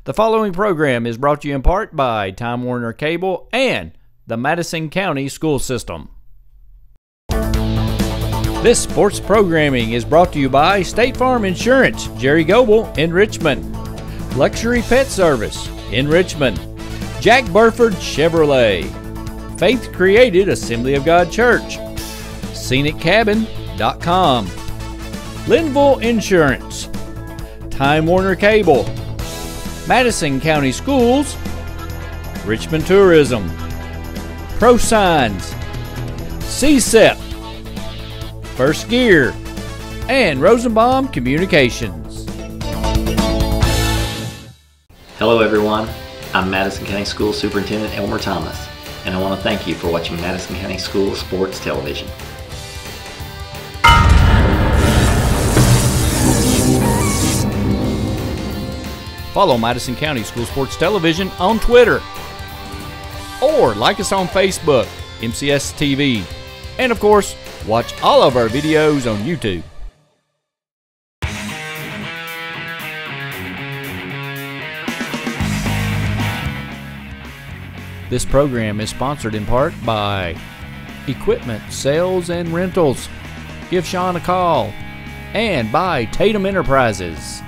The following program is brought to you in part by Time Warner Cable and the Madison County School System. This sports programming is brought to you by State Farm Insurance, Jerry Goble in Richmond, Luxury Pet Service in Richmond, Jack Burford Chevrolet, Faith Created Assembly of God Church, ScenicCabin.com, Linville Insurance, Time Warner Cable, Madison County Schools, Richmond Tourism, Pro Signs, CSEP, First Gear, and Rosenbaum Communications. Hello everyone, I'm Madison County School Superintendent Elmer Thomas, and I want to thank you for watching Madison County School Sports Television. Follow Madison County School Sports Television on Twitter, or like us on Facebook, MCS TV, and of course, watch all of our videos on YouTube. This program is sponsored in part by Equipment Sales and Rentals. Give Sean a call. And by Tatum Enterprises.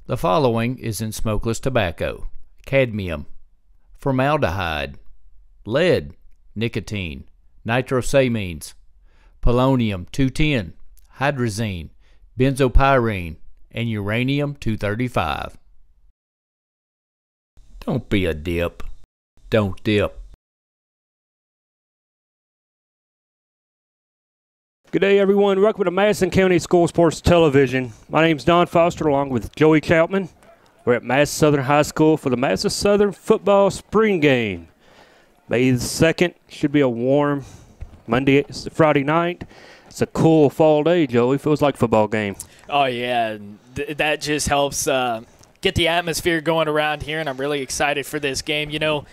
The following is in smokeless tobacco: cadmium, formaldehyde, lead, nicotine, nitrosamines, polonium-210, hydrazine, benzopyrene, and uranium-235. Don't be a dip. Don't dip. Good day, everyone. Welcome to Madison County School Sports Television. My name is Don Foster, along with Joey Chapman. We're at Madison Southern High School for the Madison Southern football spring game. May the 2nd. Should be a warm Friday night. It's a cool fall day, Joey. Feels like a football game. Oh, yeah. That just helps get the atmosphere going around here, and I'm really excited for this game. You know,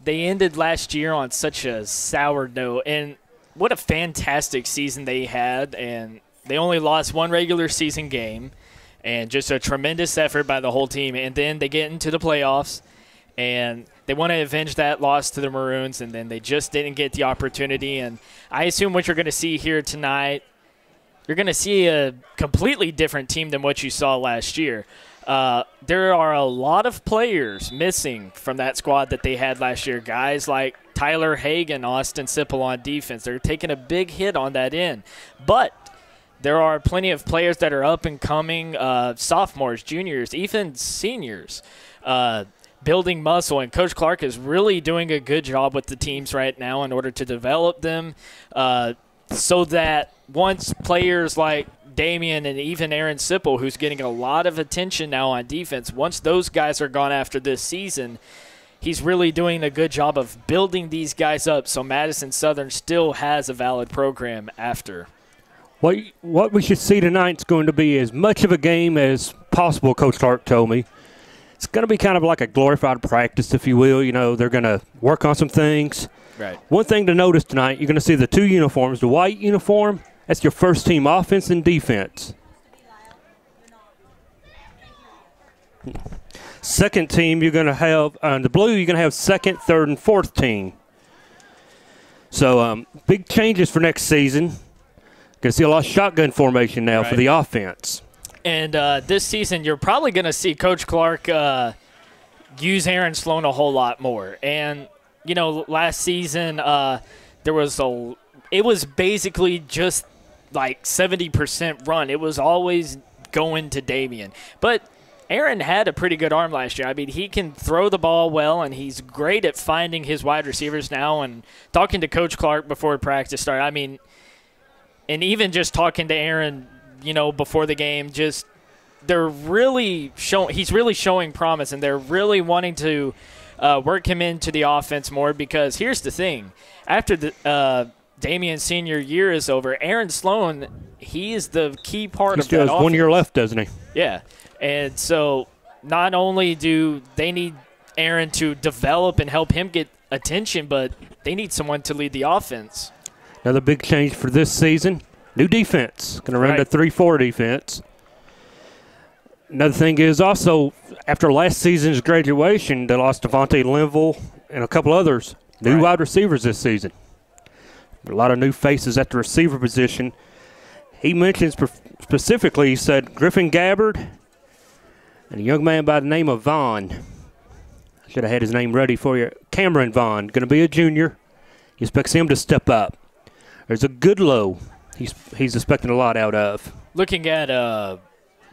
they ended last year on such a sour note, and what a fantastic season they had, and they only lost one regular season game, and just a tremendous effort by the whole team. And then they get into the playoffs, and they want to avenge that loss to the Maroons, and then they just didn't get the opportunity. And I assume what you're going to see here tonight, you're going to see a completely different team than what you saw last year. There are a lot of players missing from that squad that they had last year. Guys like Tyler Hagan, Austin Sipple on defense. They're taking a big hit on that end. But there are plenty of players that are up and coming, sophomores, juniors, even seniors, building muscle. And Coach Clark is really doing a good job with the teams right now in order to develop them so that once players like Damian and even Aaron Sipple, who's getting a lot of attention now on defense, once those guys are gone after this season, he's really doing a good job of building these guys up so Madison Southern still has a valid program after. What we should see tonight is going to be as much of a game as possible, Coach Clark told me. It's going to be kind of like a glorified practice, if you will. You know, they're going to work on some things. Right. One thing to notice tonight, you're going to see the two uniforms. The white uniform, that's your first team offense and defense. Second team, you're going to have, the blue, you're going to have second, third, and fourth team. So big changes for next season. Going to see a lot of shotgun formation now for the offense. And this season, you're probably going to see Coach Clark use Aaron Sloan a whole lot more. And, you know, last season, it was basically just like 70% run. It was always going to Damian. But Aaron had a pretty good arm last year. I mean, he can throw the ball well, and he's great at finding his wide receivers now. And talking to Coach Clark before practice started, I mean, and even just talking to Aaron, you know, before the game, just he's really showing promise, and they're really wanting to work him into the offense more, because here's the thing. After the Damian's senior year is over, Aaron Sloan, he is the key part of that offense. He still has 1 year left, doesn't he? Yeah. And so not only do they need Aaron to develop and help him get attention, but they need someone to lead the offense. Another big change for this season, new defense. Going to run the 3-4 defense. Another thing is also, after last season's graduation, they lost Devontae Linville and a couple others. New wide receivers this season. A lot of new faces at the receiver position. He mentions specifically, he said, Griffin Gabbard and a young man by the name of Vaughn. I should have had his name ready for you. Cameron Vaughn, going to be a junior. He expects him to step up. There's a good low he's expecting a lot out of. Looking at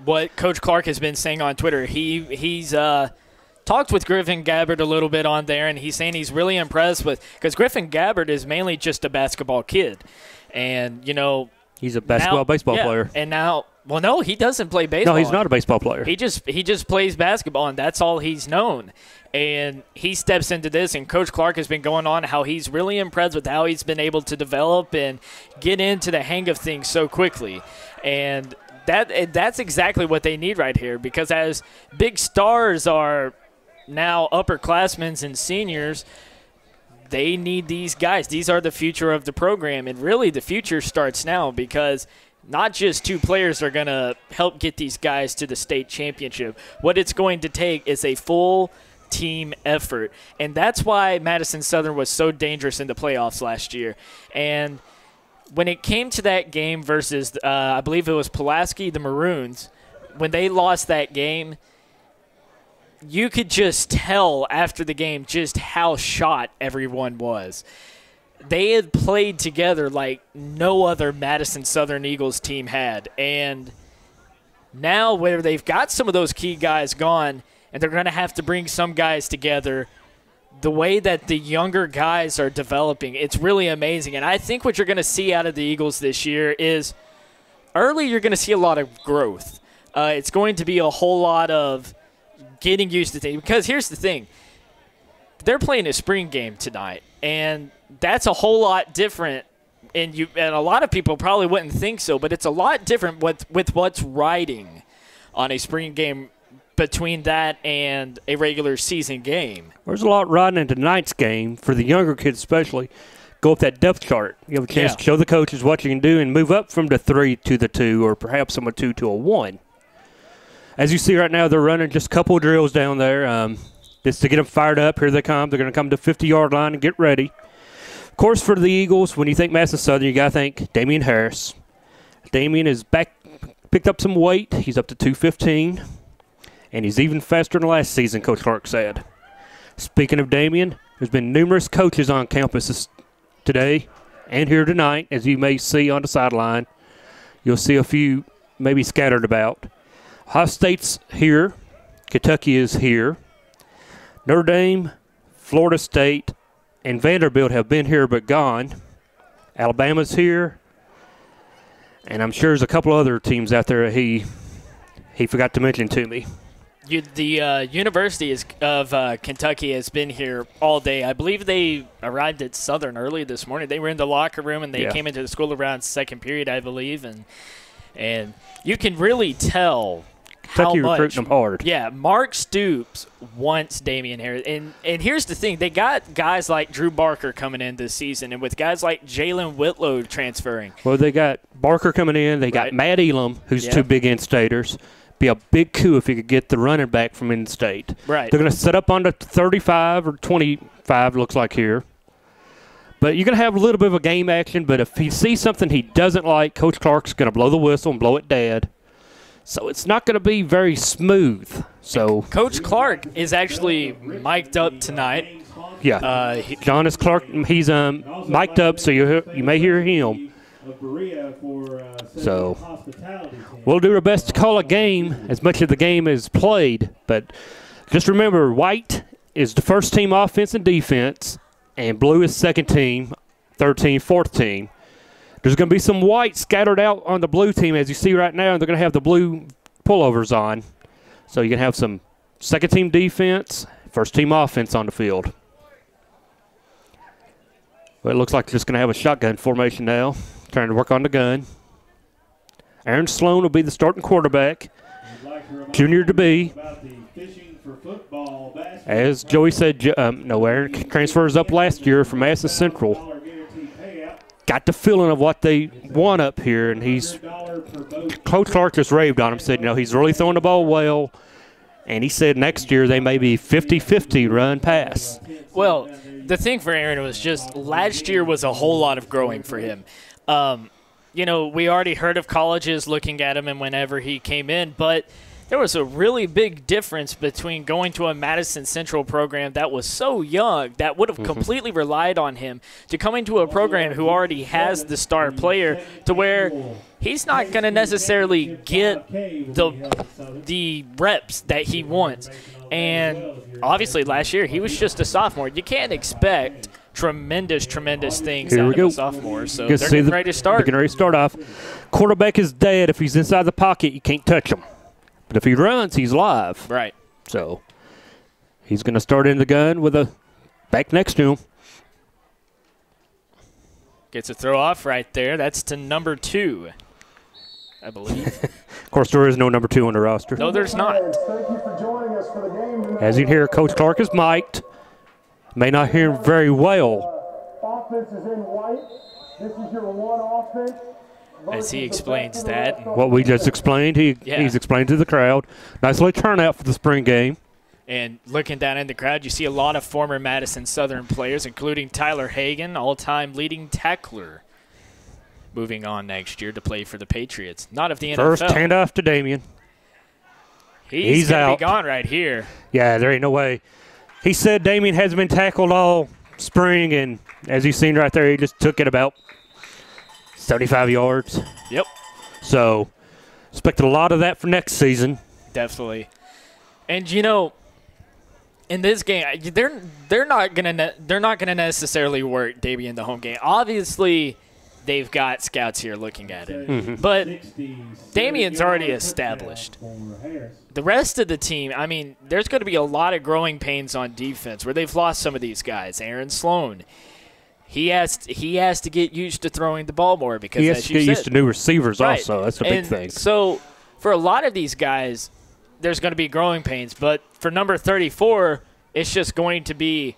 what Coach Clark has been saying on Twitter, he's talked with Griffin Gabbard a little bit on there, and he's saying he's really impressed with, because Griffin Gabbard is mainly just a basketball kid. And, he's a baseball player. And now, well, no, he doesn't play baseball. No, he's not a baseball player. He just plays basketball, and that's all he's known. And he steps into this, and Coach Clark has been going on how he's really impressed with how he's been able to develop and get into the hang of things so quickly. And that's exactly what they need right here, because as big stars are now upperclassmen and seniors, they need these guys. These are the future of the program, and really the future starts now, because not just two players are going to help get these guys to the state championship. What it's going to take is a full team effort, and that's why Madison Southern was so dangerous in the playoffs last year. And when it came to that game versus, I believe it was Pulaski, the Maroons, when they lost that game, you could just tell after the game just how shot everyone was. They had played together like no other Madison Southern Eagles team had. And now where they've got some of those key guys gone, and they're going to have to bring some guys together, the way that the younger guys are developing, it's really amazing. And I think what you're going to see out of the Eagles this year is early you're going to see a lot of growth. It's going to be a whole lot of getting used to things. Because here's the thing. They're playing a spring game tonight, and that's a whole lot different. And a lot of people probably wouldn't think so, but it's a lot different with what's riding on a spring game between that and a regular season game. There's a lot riding into tonight's game for the younger kids especially. Go up that depth chart. You have a chance to show the coaches what you can do and move up from the 3 to the 2, or perhaps from a 2 to a 1. As you see right now, they're running just a couple of drills down there. Just to get them fired up. Here they come. They're going to come to the 50-yard line and get ready. Of course, for the Eagles, when you think Madison Southern, you got to think Damian Harris. Damian is picked up some weight. He's up to 215. And he's even faster than last season, Coach Clark said. Speaking of Damian, there's been numerous coaches on campus today and here tonight, as you may see on the sideline. You'll see a few maybe scattered about. Ohio State's here. Kentucky is here. Notre Dame, Florida State, and Vanderbilt have been here but gone. Alabama's here. And I'm sure there's a couple other teams out there he forgot to mention to me. The University of Kentucky has been here all day. I believe they arrived at Southern early this morning. They were in the locker room, and they came into the school around second period, I believe. And you can really tell Kentucky how much. Recruiting them hard. Yeah, Mark Stoops wants Damian Harris. And here's the thing. They got guys like Drew Barker coming in this season, and with guys like Jalen Whitlow transferring. Well, they got Barker coming in. They got Matt Elam, who's two big in-staters. Be a big coup if he could get the running back from in-state. Right. They're going to set up on the 35 or 25, looks like here. But you're going to have a little bit of a game action, but if he sees something he doesn't like, Coach Clark's going to blow the whistle and blow it dead. So it's not going to be very smooth. So Coach Clark is actually mic'd up tonight. Yeah. John is Clark. He's mic'd up, so you may hear him. So we'll do our best to call a game as much of the game is played. But just remember, white is the first team offense and defense, and blue is second team, third team, fourth team. There's going to be some white scattered out on the blue team, as you see right now. They're going to have the blue pullovers on, so you can have some second-team defense, first-team offense on the field. Well, it looks like just going to have a shotgun formation now, trying to work on the gun. Aaron Sloan will be the starting quarterback, junior to be. As Joey said, Aaron transfers up last year from Madison Central. Got the feeling of what they want up here, and Coach Clark just raved on him, said, he's really throwing the ball well, and he said next year they may be 50-50 run-pass. Well, the thing for Aaron was just last year was a whole lot of growing for him. We already heard of colleges looking at him and whenever he came in, but there was a really big difference between going to a Madison Central program that was so young that would have completely relied on him to coming to a program who already has the star player to where he's not going to necessarily get the reps that he wants. And obviously last year he was just a sophomore. You can't expect tremendous things out of a sophomore. So they're getting ready to start. Getting ready to start off. Quarterback is dead. If he's inside the pocket, you can't touch him. But if he runs, he's live. Right. So he's going to start in the gun with a back next to him. Gets a throw off right there. That's to number 2, I believe. Of course, there is no number 2 on the roster. No, there's not. Thank you for joining us for the game. As you hear, Coach Clark is mic'd. May not hear him very well. Offense is in white. This is your one offense. As he explains that. What we just explained, he's explained to the crowd. Nice little turnout for the spring game. And looking down in the crowd, you see a lot of former Madison Southern players, including Tyler Hagan, all-time leading tackler, moving on next year to play for the Patriots. Not of the NFL. First handoff to Damien. He's going out. to be gone right here. Yeah, there ain't no way. He said Damien hasn't been tackled all spring, and as you've seen right there, he just took it about 75 yards. Yep. So, expect a lot of that for next season. Definitely. And in this game, they're not gonna necessarily work Davey in the home game. Obviously, they've got scouts here looking at it, but Damien's already established. The rest of the team, there's going to be a lot of growing pains on defense where they've lost some of these guys. Aaron Sloan. He has to get used to throwing the ball more because he has to get used to new receivers also. That's a big thing. So for a lot of these guys, there's going to be growing pains. But for number 34, it's just going to be,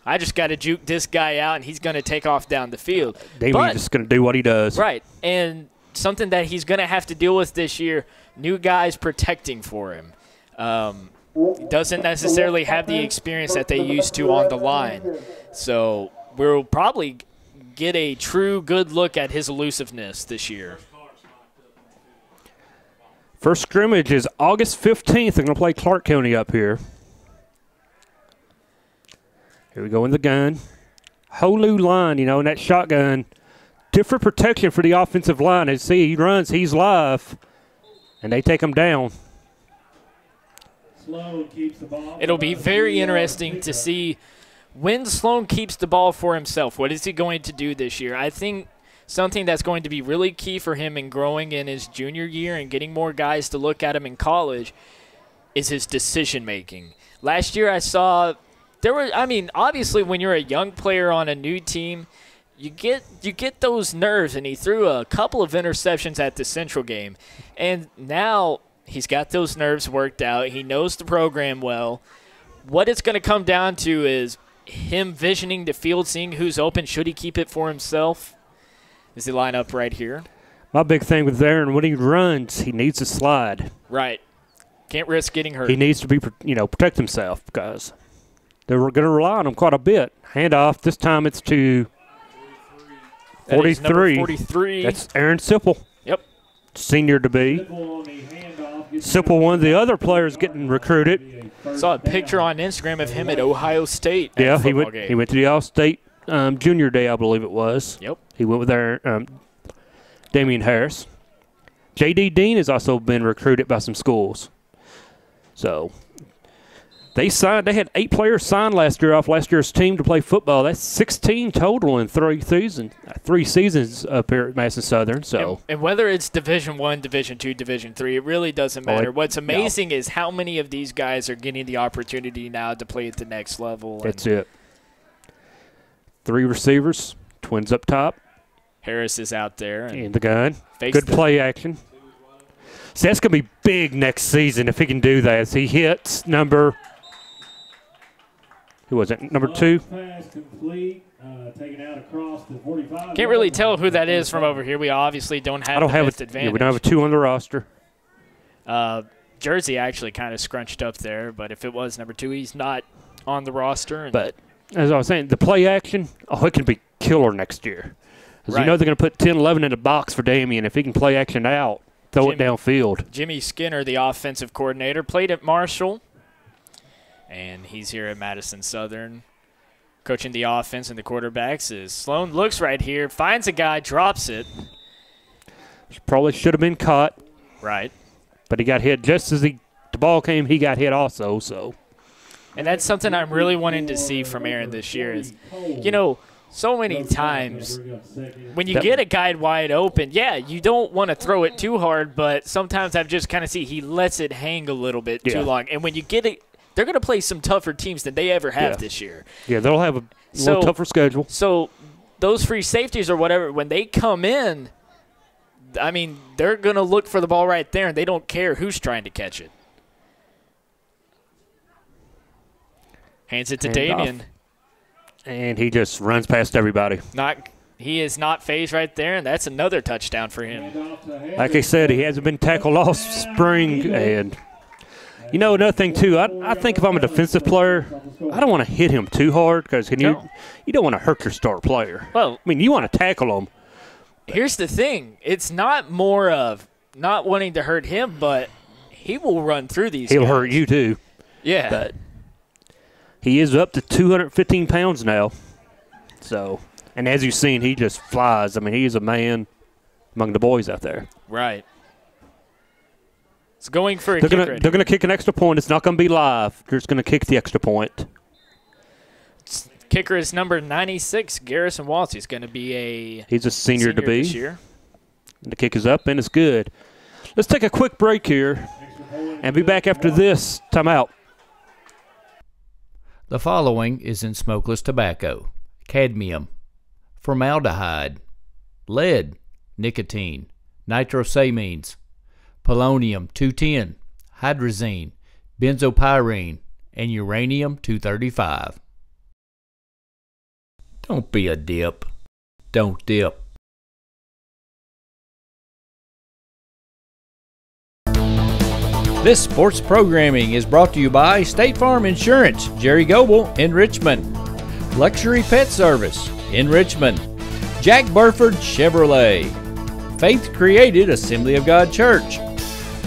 I just got to juke this guy out, and he's going to take off down the field. Damien's just going to do what he does. Right. And something that he's going to have to deal with this year, new guys protecting for him. Doesn't necessarily have the experience that they used to on the line. So we'll probably get a true good look at his elusiveness this year. First scrimmage is August 15th. They're going to play Clark County up here. Here we go in the gun. Whole new line, in that shotgun. Different protection for the offensive line. As he runs, he's live, and they take him down. It'll be very interesting to see when Sloan keeps the ball for himself. What is he going to do this year? I think something that's going to be really key for him in growing in his junior year and getting more guys to look at him in college is his decision-making. Last year I saw obviously when you're a young player on a new team, you get those nerves, and he threw a couple of interceptions at the Central game. And now he's got those nerves worked out. He knows the program well. What it's going to come down to is him visioning the field, seeing who's open. Should he keep it for himself? Does he line up right here? My big thing with Aaron, when he runs, he needs to slide. Right. Can't risk getting hurt. He needs to be, protect himself because they're going to rely on him quite a bit. Handoff. This time it's to 43. 43. That's Aaron Sipple. Yep. Senior to be. Sipple, one of the other players getting recruited. Saw a picture on Instagram of him at Ohio State. Yeah, he went to the All-State Junior Day, I believe it was. Yep. He went with Damian Harris. J.D. Dean has also been recruited by some schools. So They had 8 players signed last year off last year's team to play football. That's 16 total in 3 seasons up here at Madison Southern. So, and whether it's Division I, Division II, Division III, it really doesn't matter. What's amazing is how many of these guys are getting the opportunity now to play at the next level. That's it. 3 receivers, twins up top. Harris is out there. And the gun. Good play action. See, that's going to be big next season if he can do that. As he hits number – who was it? Number 2? Pass complete, taken out across the 45. Can't really tell who that is from over here. We obviously don't have the best advantage. Yeah, we don't have a 2 on the roster. Jersey actually kind of scrunched up there, but if it was number 2, he's not on the roster. But as I was saying, the play action, it can be killer next year. Because you know they're going to put 10, 11 in the box for Damien. If he can play action out, throw it downfield. Jimmy Skinner, the offensive coordinator, played at Marshall. And he's here at Madison Southern coaching the offense and the quarterbacks. As Sloan looks right here, finds a guy, drops it. Probably should have been caught. Right. But he got hit just as the ball came, he got hit also. So. And that's something I'm really wanting to see from Aaron this year is, so many times when you get a guy wide open, you don't want to throw it too hard, but sometimes I've just kind of see he lets it hang a little bit too long. And when you get it, they're going to play some tougher teams than they ever have this year. Yeah, they'll have a little tougher schedule. So those free safeties or whatever, when they come in, I mean, they're going to look for the ball right there, and they don't care who's trying to catch it. Hands it to Damien. And he just runs past everybody. He is not phased right there, and that's another touchdown for him. Like I said, he hasn't been tackled all spring, and – another thing, too, I think if I'm a defensive player, I don't want to hit him too hard because you don't want to hurt your star player. Well, I mean, you want to tackle him. Here's the thing. It's not more of not wanting to hurt him, but he will run through these He'll guys. hurt you, too. Yeah. But he is up to 215 pounds now. So, and as you've seen, he just flies. I mean, he is a man among the boys out there. Right. It's going for a kick. They're going to kick an extra point. It's not going to be live. They're just going to kick the extra point. Kicker is number 96, Garrison Waltz. He's going to be He's a senior to be. This year. And the kick is up, and it's good. Let's take a quick break here and be back after this timeout. The following is in smokeless tobacco: cadmium, formaldehyde, lead, nicotine, nitrosamines, polonium-210, hydrazine, benzopyrene, and uranium-235. Don't be a dip. Don't dip. This sports programming is brought to you by State Farm Insurance, Jerry Goble in Richmond, Luxury Pet Service in Richmond, Jack Burford Chevrolet, Faith Created Assembly of God Church,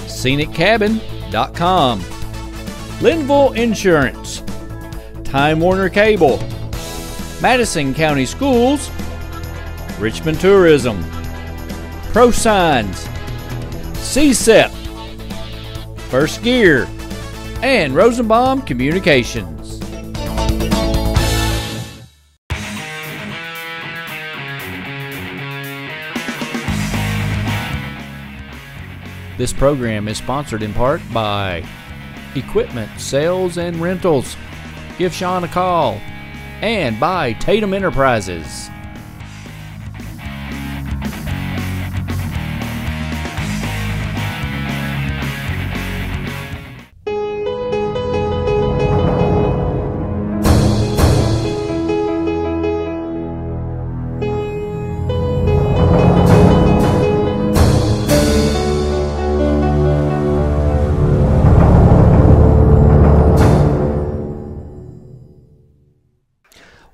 ScenicCabin.com, Linville Insurance, Time Warner Cable, Madison County Schools, Richmond Tourism, ProSigns, CSEP, First Gear, and Rosenbaum Communications. This program is sponsored in part by Equipment Sales and Rentals. Give Sean a call. And by Tatum Enterprises.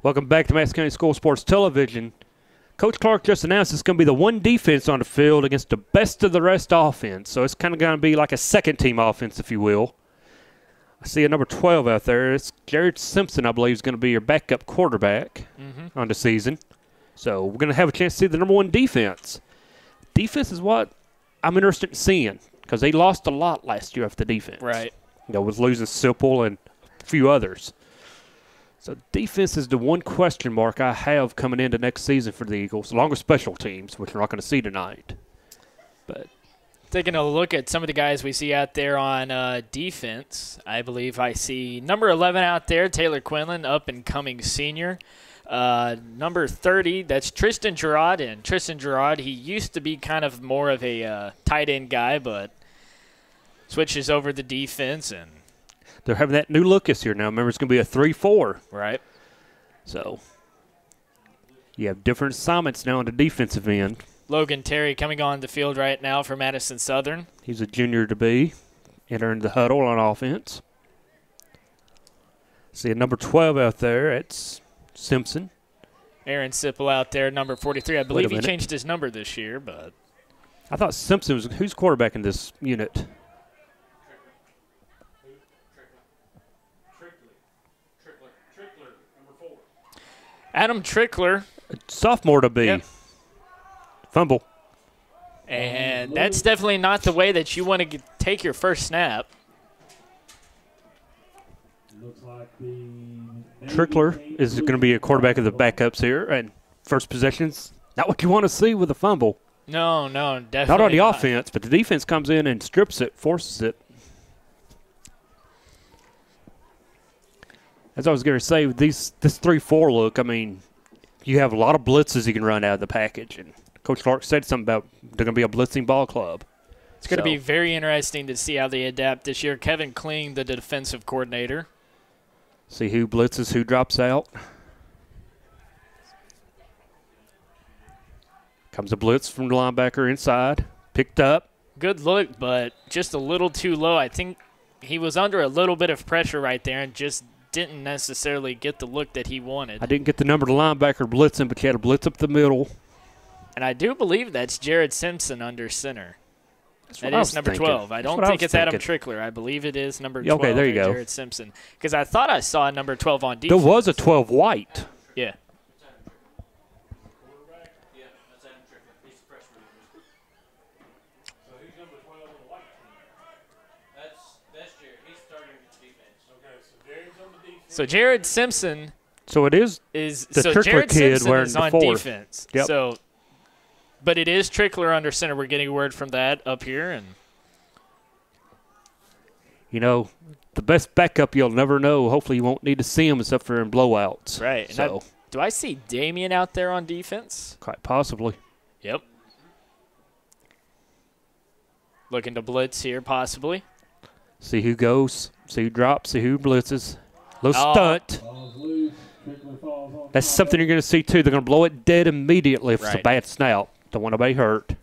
Welcome back to Madison County School Sports Television. Coach Clark just announced it's going to be the one defense on the field against the best of the rest offense. So it's kind of going to be like a second-team offense, if you will. I see a number 12 out there. It's Jared Simpson, I believe, is going to be your backup quarterback on the season. So we're going to have a chance to see the number one defense. Defense is what I'm interested in seeing because they lost a lot last year after the defense. Right. Was losing Sipple and a few others. So defense is the one question mark I have coming into next season for the Eagles, along with special teams, which we're not going to see tonight. But taking a look at some of the guys we see out there on defense, I believe I see number 11 out there, Taylor Quinlan, up-and-coming senior. Number 30, that's Tristan Gerard. And Tristan Gerard, he used to be kind of more of a tight end guy, but switches over the defense. And they're having that new look this year now. Remember, it's going to be a 3-4. Right. So you have different assignments now on the defensive end. Logan Terry coming on the field right now for Madison Southern. He's a junior to be, entering the huddle on offense. See a number 12 out there. It's Simpson. Aaron Sipple out there, number 43. I believe he changed his number this year, but I thought Simpson was – who's quarterback in this unit? Trickler, number 4. Adam Trickler. Sophomore to be. Yep. Fumble. And that's definitely not the way that you want to take your first snap. Looks like the Trickler is going to be a quarterback of the backups here, and first possessions, not what you want to see with a fumble. No, definitely not on the offense, but the defense comes in and strips it, forces it. As I was going to say, this 3-4 look, I mean, you have a lot of blitzes you can run out of the package, and Coach Clark said something about they're going to be a blitzing ball club. It's going to be very interesting to see how they adapt this year. Kevin Kling, the defensive coordinator. See who blitzes, who drops out. Comes a blitz from the linebacker inside. Picked up. Good look, but just a little too low. I think he was under a little bit of pressure right there and just didn't necessarily get the look that he wanted. I didn't get the number of the linebacker blitzing, but you had a blitz up the middle. And I do believe that's Jared Simpson under center. That I is was number thinking. 12. I don't think it's Adam Trickler. I believe it is number 12. Okay, there you go. Jared Simpson. Because I thought I saw number 12 on defense. There was a 12 white. Yeah. So who's number 12 on the white team? That's Jared. He's starting defense. Okay, so Jared's on the defense. So Jared Simpson So it is the Trickler Jared kid Simpson wearing is the on 4. defense. Yep. So, but it is Trickler under center. We're getting word from that up here, and you know, the best backup you'll never know. Hopefully you won't need to see him except for in blowouts. right. And So do I see Damien out there on defense? quite possibly. Yep. Looking to blitz here, possibly. See who goes, see who drops, see who blitzes. Little Oh. stunt. Falls loose. Trickler falls on That's top. something you're going to see, too. They're going to blow it dead immediately if it's a Right. bad snap. Don't want nobody hurt. Did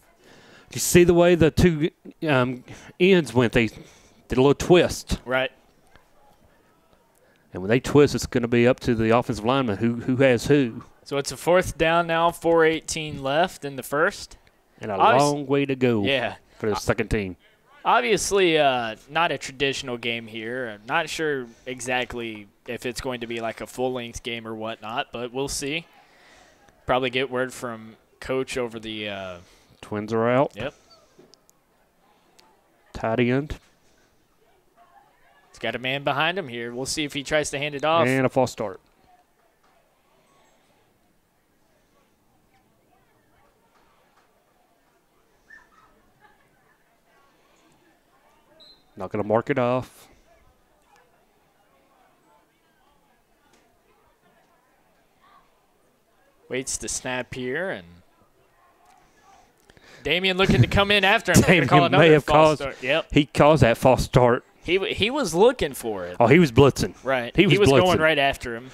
you see the way the two ends went? They did a little twist. Right. And when they twist, it's going to be up to the offensive lineman who has who. So it's a 4th down now, 4:18 left in the first. And a Obvious- long way to go Yeah. for the second team. Obviously, not a traditional game here. I'm not sure exactly if it's going to be like a full-length game or whatnot, but we'll see. Probably get word from Coach over the Twins are out. Yep. Tight end. He's got a man behind him here. We'll see if he tries to hand it off. And a false start. Not going to mark it off. Waits to snap here, and Damien looking to come in after him. They're gonna call Damien another may have false caused. start. Yep. He caused that false start. He was looking for it. Oh, he was blitzing. Right. He was going blitzing. right after him.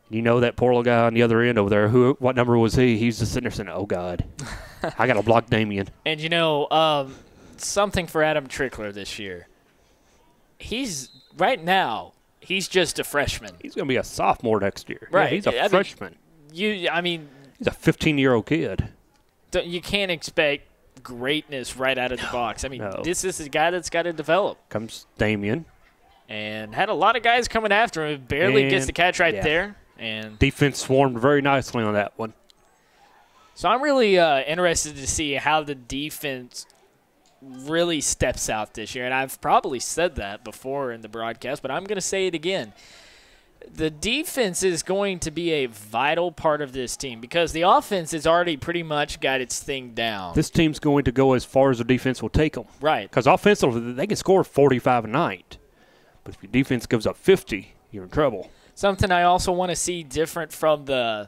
You know that poor little guy on the other end over there. What number was he? He's just sitting there saying, "Oh God, I got to block Damien." And you know, something for Adam Trickler this year. He's right now. He's just a freshman. He's going to be a sophomore next year. Right. Yeah, he's a I mean, freshman. I mean, He's a 15-year-old kid. you can't expect greatness right out of the box. I mean, No. this is a guy that's got to develop. Comes Damien. And had a lot of guys coming after him. Barely gets And- the catch right yeah. there. And Defense swarmed very nicely on that one. so I'm really interested to see how the defense really steps out this year, and I've probably said that before in the broadcast, but I'm going to say it again. The defense is going to be a vital part of this team because the offense has already pretty much got its thing down. This team's going to go as far as the defense will take them. Right. Because offensively, they can score 45 a night. But if your defense gives up 50, you're in trouble. Something I also want to see different from the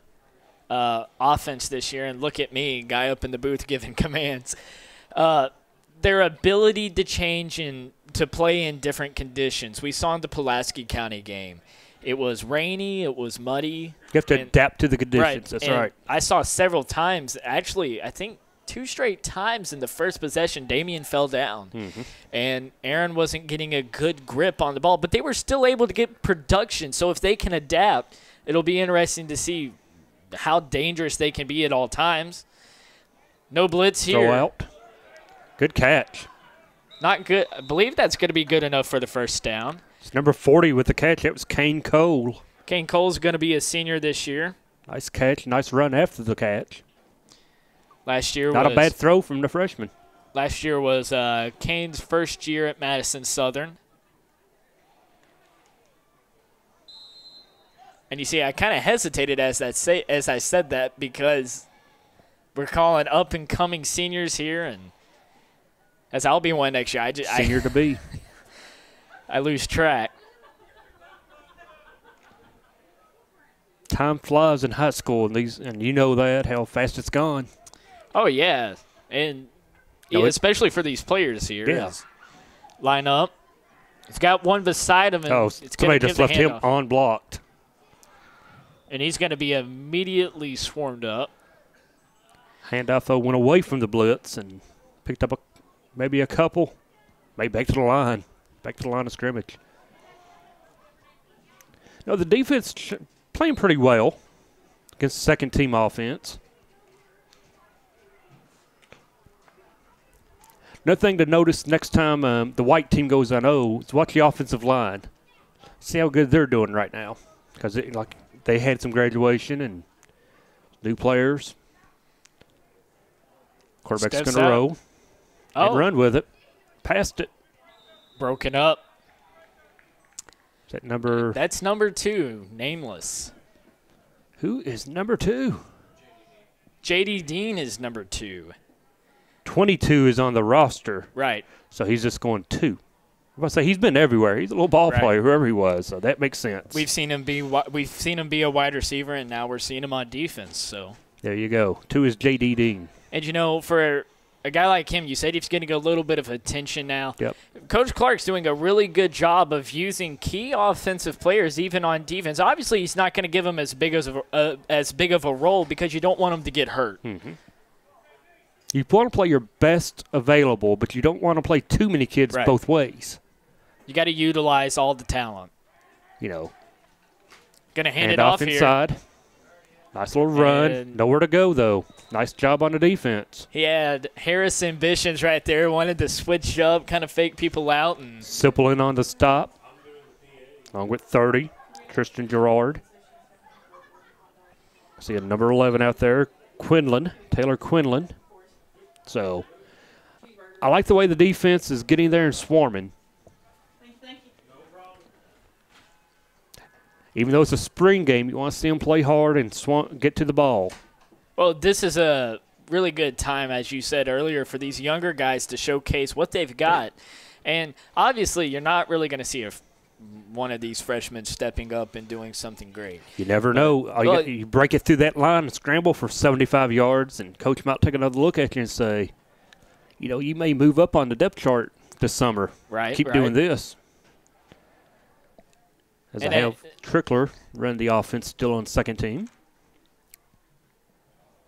offense this year, and look at me, guy up in the booth giving commands, their ability to change and to play in different conditions. We saw in the Pulaski County game. It was rainy. It was muddy. You have to adapt to the conditions. Right. That's and right. I saw several times, actually, I think 2 straight times in the first possession, Damian fell down. Mm-hmm. And Aaron wasn't getting a good grip on the ball, but they were still able to get production. So if they can adapt, it'll be interesting to see how dangerous they can be at all times. No blitz here. Throw out. Good catch. Not good. I believe that's going to be good enough for the first down. It's number 40 with the catch. That was Kane Cole. Kane Cole's going to be a senior this year. Nice catch. Nice run after the catch. Last year Not a bad throw from the freshman. Last year was Kane's first year at Madison Southern. And you see, I kind of hesitated as I said that because we're calling up-and-coming seniors here, and as I'll be one next year. Senior to be. I lose track. Time flies in high school, and you know that, how fast it's gone. Oh, yeah. And especially for these players here. Yeah. Line up. He's got one beside him. And somebody just left him unblocked. And he's going to be immediately swarmed up. Handoff, though, went away from the blitz and picked up maybe a couple. Maybe back to the line. Back to the line of scrimmage. No, the defense playing pretty well against the second-team offense. Another thing to notice next time the white team goes on is watch the offensive line. See how good they're doing right now. Because they had some graduation and new players. Quarterback's going to roll and run with it. Passed it. Broken up. Is that number? That's number 2, nameless. Who is number 2? J.D. Dean is number 2. 22 is on the roster. Right. So he's just going 2. I'm about to say he's been everywhere. He's a little ball player, whoever he was. So that makes sense. We've seen him be a wide receiver, and now we're seeing him on defense. So there you go. 2 is J.D. Dean. And for a guy like him, you said he's getting a little bit of attention now. Yep. Coach Clark's doing a really good job of using key offensive players even on defense. Obviously, he's not going to give them as big of a role because you don't want them to get hurt. Mm-hmm. You want to play your best available, but you don't want to play too many kids both ways. You got to utilize all the talent. Going to hand it off inside. Here. Nice little run. Nowhere to go, though. Nice job on the defense. He had Harris ambitions right there. Wanted to switch up, kind of fake people out. And Sipple on the stop. Along with 30, Tristan Gerard. See a number 11 out there, Taylor Quinlan. So I like the way the defense is getting there and swarming. Even though it's a spring game, you want to see them play hard and get to the ball. Well, this is a really good time, as you said earlier, for these younger guys to showcase what they've got. And obviously, you're not really going to see one of these freshmen stepping up and doing something great. You never know. You break it through that line and scramble for 75 yards, and coach might take another look at you and say, you may move up on the depth chart this summer. Right. Keep doing this. As I have Trickler run the offense still on second team.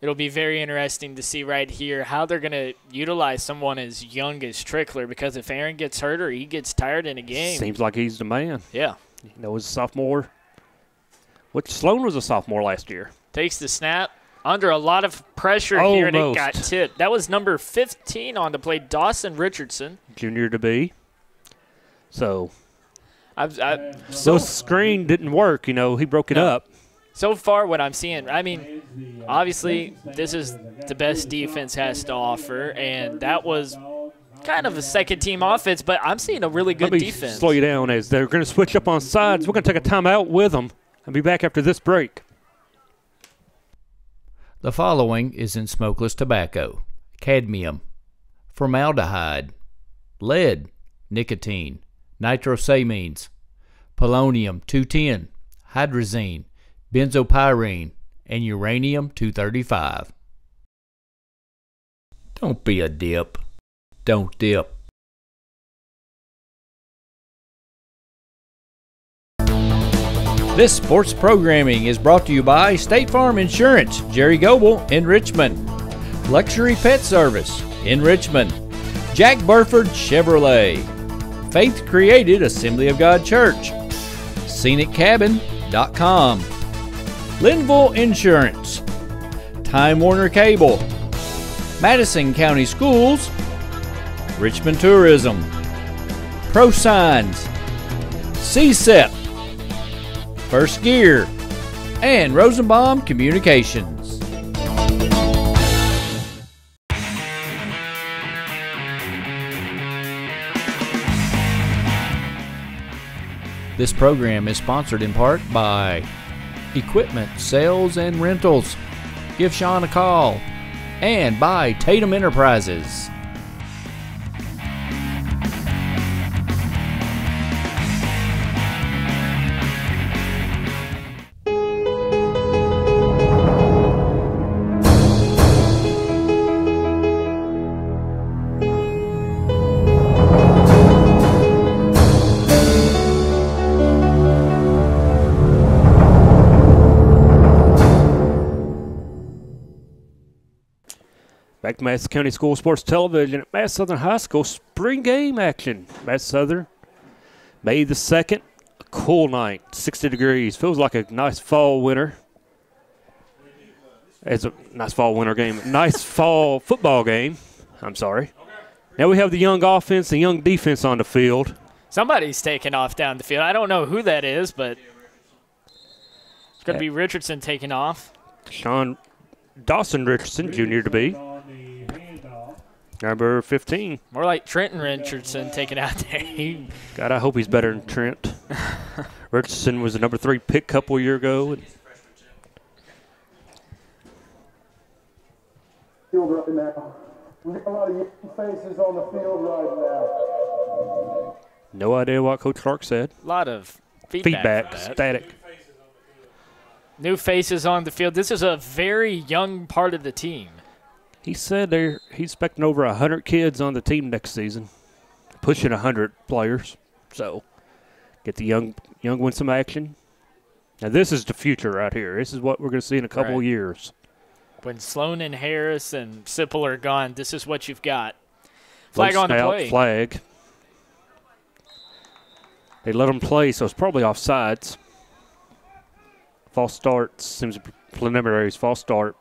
It'll be very interesting to see right here how they're going to utilize someone as young as Trickler, because if Aaron gets hurt or he gets tired in a game. Seems like he's the man. Yeah. He's a sophomore. Sloan was a sophomore last year. Takes the snap. Under a lot of pressure here, and it got tipped. That was number 15 on the play, Dawson Richardson. Junior to be. So so screen didn't work. He broke it up. So far, what I'm seeing, obviously, this is the best defense has to offer, and that was kind of a second-team offense, but I'm seeing a really good defense. Slow you down as they're going to switch up on sides. We're going to take a timeout with them and be back after this break. The following is in smokeless tobacco: cadmium, formaldehyde, lead, nicotine, nitrosamines, polonium-210, hydrazine, benzopyrene, and uranium-235. Don't be a dip. Don't dip. This sports programming is brought to you by State Farm Insurance, Jerry Goble in Richmond, Luxury Pet Service in Richmond, Jack Burford Chevrolet, Faith Created Assembly of God Church, ScenicCabin.com, Linville Insurance, Time Warner Cable, Madison County Schools, Richmond Tourism, Pro Signs, CSEP, First Gear, and Rosenbaum Communications. This program is sponsored in part by Equipment Sales and Rentals. Give Sean a call. And by Tatum Enterprises. Back to Madison County School Sports Television at Madison Southern High School. Spring game action. Madison Southern, May the 2nd. A cool night, 60 degrees. Feels like a nice fall winter. It's a nice fall winter game. Nice fall football game. I'm sorry. Now we have the young offense and young defense on the field. Somebody's taking off down the field. I don't know who that is, but it's going to be Richardson taking off. Sean Dawson Richardson, Jr. to be. Number 15. More like Trenton Richardson taking out there. God, I hope he's better than Trent. Richardson was the number 3 pick a couple years ago. Field right now. We got a lot of young faces on the field right now. No idea what Coach Clark said. A lot of feedback static. New faces on the field. This is a very young part of the team. He said he's expecting over 100 kids on the team next season, pushing 100 players. So get the young ones some action. Now this is the future right here. This is what we're going to see in a couple of years. When Sloan and Harris and Sipple are gone, this is what you've got. Flag on the play. Flag. They let them play, so it's probably offsides. False start. Seems preliminaries. False start.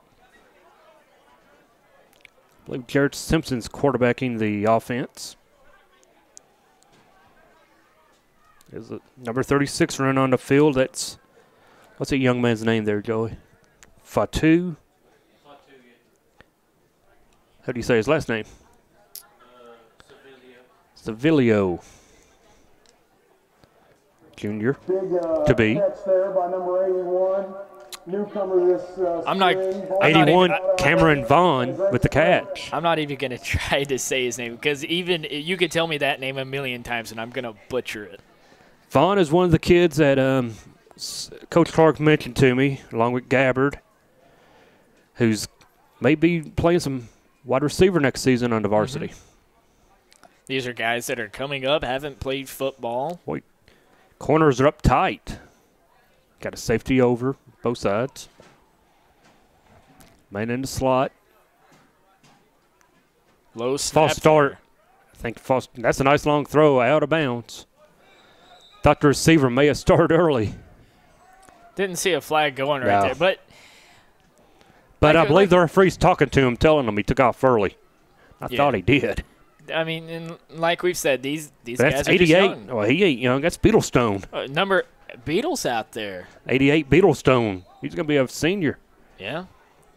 I believe Jared Simpson's quarterbacking the offense. There's a number 36 running on the field. That's, what's that young man's name there, Joey? Fatu? How do you say his last name? Civilio. Junior to be. Catch there by number 81. Newcomer this I'm not. 81, Cameron Vaughn with the catch. I'm not even going to try to say his name because even you could tell me that name a million times and I'm going to butcher it. Vaughn is one of the kids that Coach Clark mentioned to me, along with Gabbard, who's maybe playing some wide receiver next season on the varsity. Mm-hmm. These are guys that are coming up, haven't played football. Boy, corners are up tight. Got a safety over both sides. Man in the slot. Low snap. False start. I think that's a nice long throw out of bounds. Thought the receiver may have started early. Didn't see a flag going right there, but I believe the referee's talking to him, telling him he took off early. I thought he did. I mean, and like we've said, these that's guys are 88. just young. Well, he ain't young. That's Beetlestone. Number Beatles out there. 88 Beetlestone. He's going to be a senior. Yeah.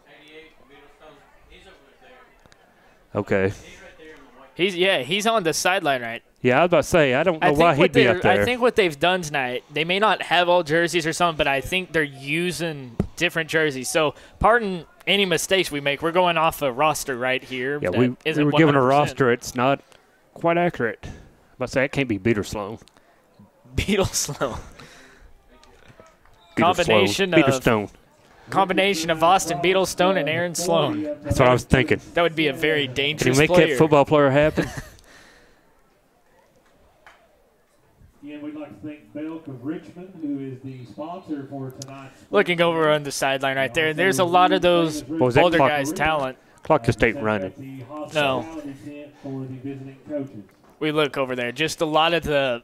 88 Beetlestone. He's over there. Okay. He's right there in the white He's on the sideline, right? Yeah, I was about to say, I don't know why he'd be up there. I think what they've done tonight, they may not have all jerseys or something, but I think they're using different jerseys. So pardon any mistakes we make. We're going off a roster right here. Yeah, we were given a roster. It's not quite accurate. I was about to say, it can't be Beater Sloan. Beetle Sloan. Combination of Austin Beetlestone and Aaron Sloan. That's what I was thinking. That would be a very dangerous player. Can you make that football player happen? Again, we'd like to thank Belk of Richmond, who is the sponsor for tonight's. Looking over on the sideline right there, there's a lot of those older guys' talent. Clock just ain't running. No. We look over there. Just a lot of the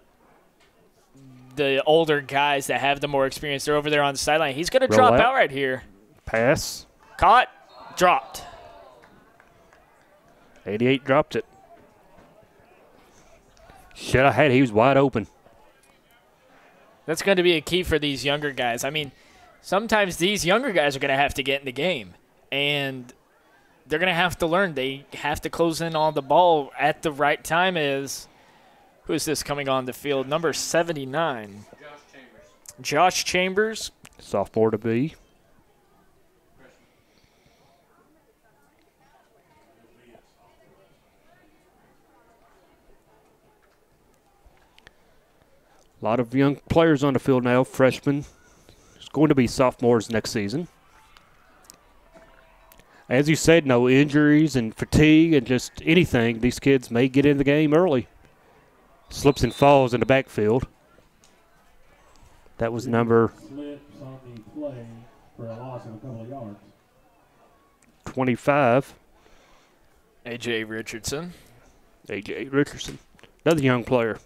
older guys that have the more experience. They're over there on the sideline. He's going to drop out right here. Pass. Caught. Dropped. 88 dropped it. Should have had. He was wide open. That's going to be a key for these younger guys. I mean, sometimes these younger guys are going to have to get in the game, and they're going to have to learn. They have to close in on the ball at the right time. Who is this coming on the field? Number 79. Josh Chambers. Sophomore to be. A lot of young players on the field now, freshmen. It's going to be sophomores next season. As you said, no injuries and fatigue and just anything. These kids may get in the game early. Slips and falls in the backfield. That was number 25. A.J. Richardson. A.J. Richardson. Another young player.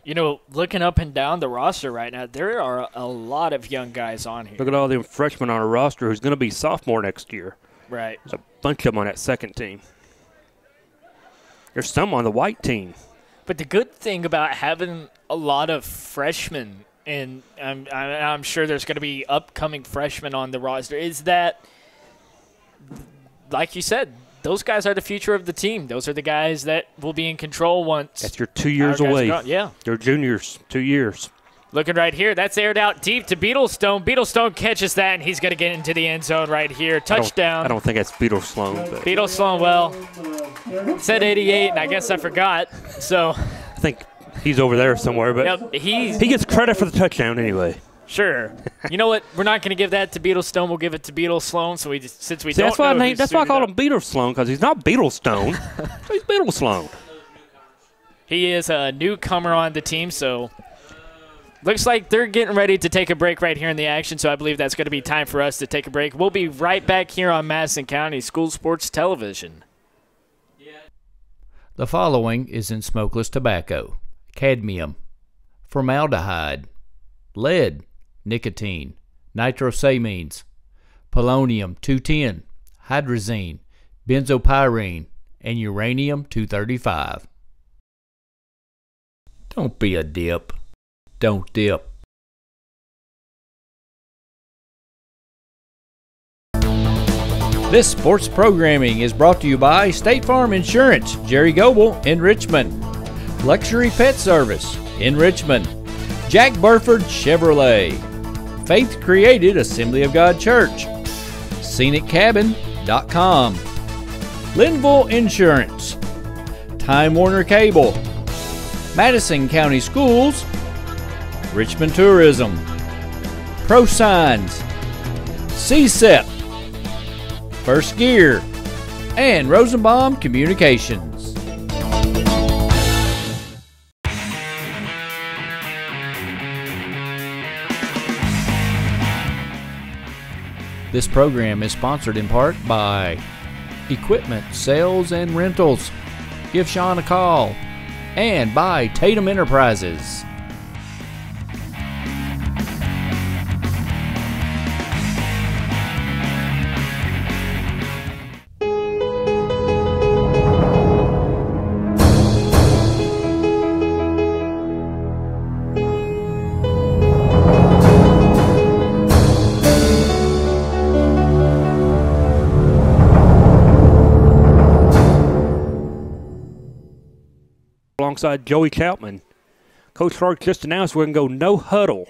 You know, looking up and down the roster right now, there are a lot of young guys on here. Look at all them freshmen on our roster who's going to be sophomore next year. Right. There's a bunch of them on that second team. There's some on the white team. But the good thing about having a lot of freshmen, and I'm sure there's going to be upcoming freshmen on the roster, is that, like you said, those guys are the future of the team. Those are the guys that will be in control once. That's your 2 years away. Yeah. They're juniors, 2 years. Looking right here. That's aired out deep to Beetlestone. Beetlestone catches that, and he's going to get into the end zone right here. Touchdown. I don't think that's Beetlestone. Beetlestone, well, it said 88, and I guess I forgot. So I think he's over there somewhere, but yep, he gets credit for the touchdown anyway. Sure. You know what? We're not going to give that to Beetlestone. We'll give it to Beetlesloan. So since we don't that's why know that's why I call him Beetlesloan, because he's not Beetlestone. He's Beetlesloan. He is a newcomer on the team, so looks like they're getting ready to take a break right here in the action. So I believe that's going to be time for us to take a break. We'll be right back here on Madison County School Sports Television. The following is in smokeless tobacco: cadmium, formaldehyde, lead, nicotine, nitrosamines, polonium-210, hydrazine, benzopyrene, and uranium-235. Don't be a dip. Don't dip. This sports programming is brought to you by State Farm Insurance, Jerry Goble in Richmond, Luxury Pet Service in Richmond, Jack Burford Chevrolet, Faith Created Assembly of God Church, ScenicCabin.com, Linville Insurance, Time Warner Cable, Madison County Schools, Richmond Tourism, Pro Signs, CSEP, First Gear, and Rosenbaum Communications. This program is sponsored in part by Equipment Sales and Rentals. Give Sean a call. And by Tatum Enterprises. alongside Joey Chapman. Coach Clark just announced we're going to go no huddle.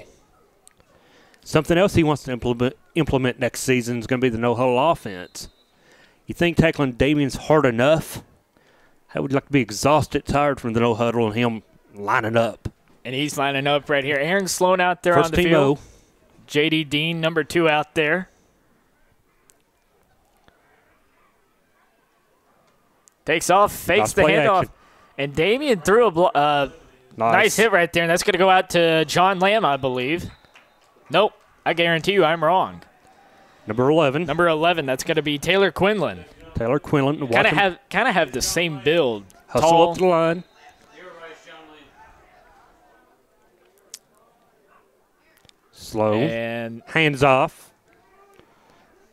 Something else he wants to implement next season is going to be the no huddle offense. You think tackling Damien's hard enough? I would like to be exhausted, tired from the no huddle and him lining up. And he's lining up right here. Aaron Sloan out there First on the team field. O. J.D. Dean, number 2, out there. Takes off, fakes Nice the play handoff. action. And Damien threw a nice hit right there, and that's going to go out to John Lamb, I believe. Nope. I guarantee you I'm wrong. Number 11. Number 11, that's going to be Taylor Quinlan. Taylor Quinlan. Kind of have the same build. Hustle Tall. up the line. Slow. And Hands off.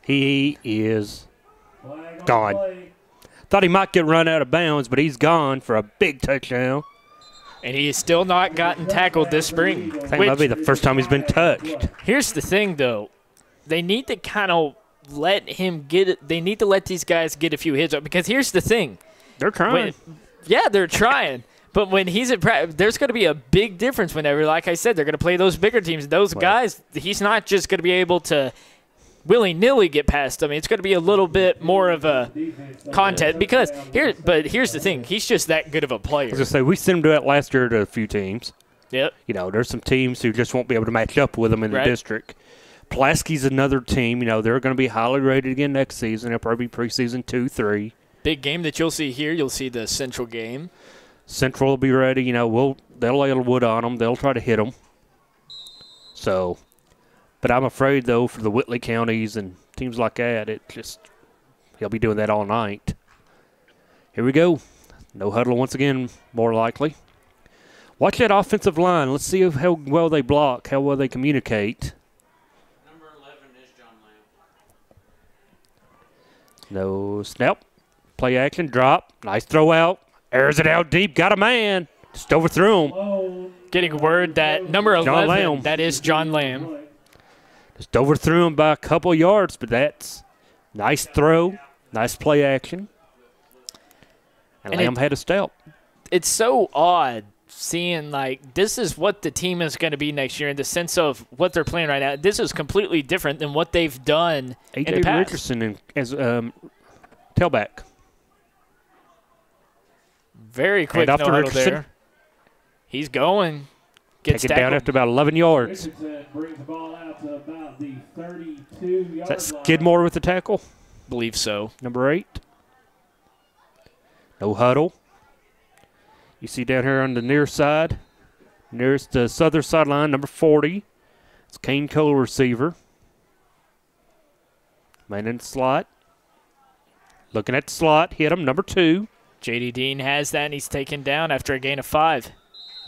He is gone. Thought he might get run out of bounds, but he's gone for a big touchdown. and he has still not gotten tackled this spring. I think it might be the first time he's been touched. Here's the thing, though. They need to kind of let him get it. They need to let these guys get a few hits up, because here's the thing. They're trying. Yeah, they're trying. But when he's at practice, there's going to be a big difference whenever, like I said, they're going to play those bigger teams. Those guys, he's not just going to be able to willy-nilly get past them. It's going to be a little bit more of a contest, because here's the thing. He's just that good of a player. I was going to say, we sent him to that last year to a few teams. Yep. You know, there's some teams who just won't be able to match up with him in the district. Pulaski's another team. You know, they're going to be highly rated again next season. They'll probably be preseason 2, 3. Big game that you'll see here. You'll see the Central game. Central will be ready. You know, they'll lay a wood on them. They'll try to hit them. So, but I'm afraid, though, for the Whitley counties and teams like that, he'll be doing that all night. Here we go. No huddle once again, more likely. Watch that offensive line. Let's see how well they block, how well they communicate. Number 11 is John Lamb. No snap. Play action, drop. Nice throw out. Airs it out deep. Got a man. Just overthrew him. Getting word that number 11, Lamb. that is John Lamb. Just overthrew him by a couple yards, but that's nice throw. Nice play action. And Lamb had a step. It's so odd seeing, like, this is what the team is going to be next year in the sense of what they're playing right now. This is completely different than what they've done in the A.J. past. Richardson as tailback. Very quick Hand off to no-huddle Richardson. there. He's going. Gets Take it down tackled. after about 11 yards. Brings the ball out to about the 32-yard Is that Skidmore with the tackle? Believe so. Number 8. No huddle. You see down here on the near side, nearest the southern sideline, number 40. It's Kane Cole, receiver. Man in the slot. Looking at the slot, hit him, number 2. J.D. Dean has that, and he's taken down after a gain of 5.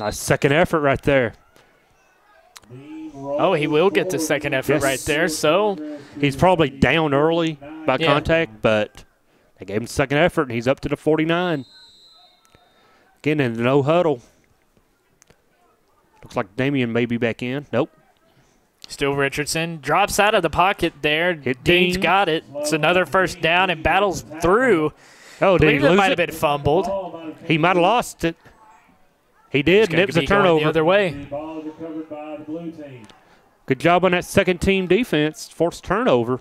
Nice second effort right there. Oh, he will get the second effort right there. So He's probably down early by contact, but they gave him the second effort, and he's up to the 49. Again, in the no huddle. Looks like Damien may be back in. Nope. still Richardson drops out of the pocket there. Hit Dean's Dean. got it. It's another first down and battles through. Oh, did he Believe it lose might it? have been fumbled. He might have lost it. He did, and it was a The turnover. other way. Ball recovered by the blue team. Good job on that second team defense. Forced turnover.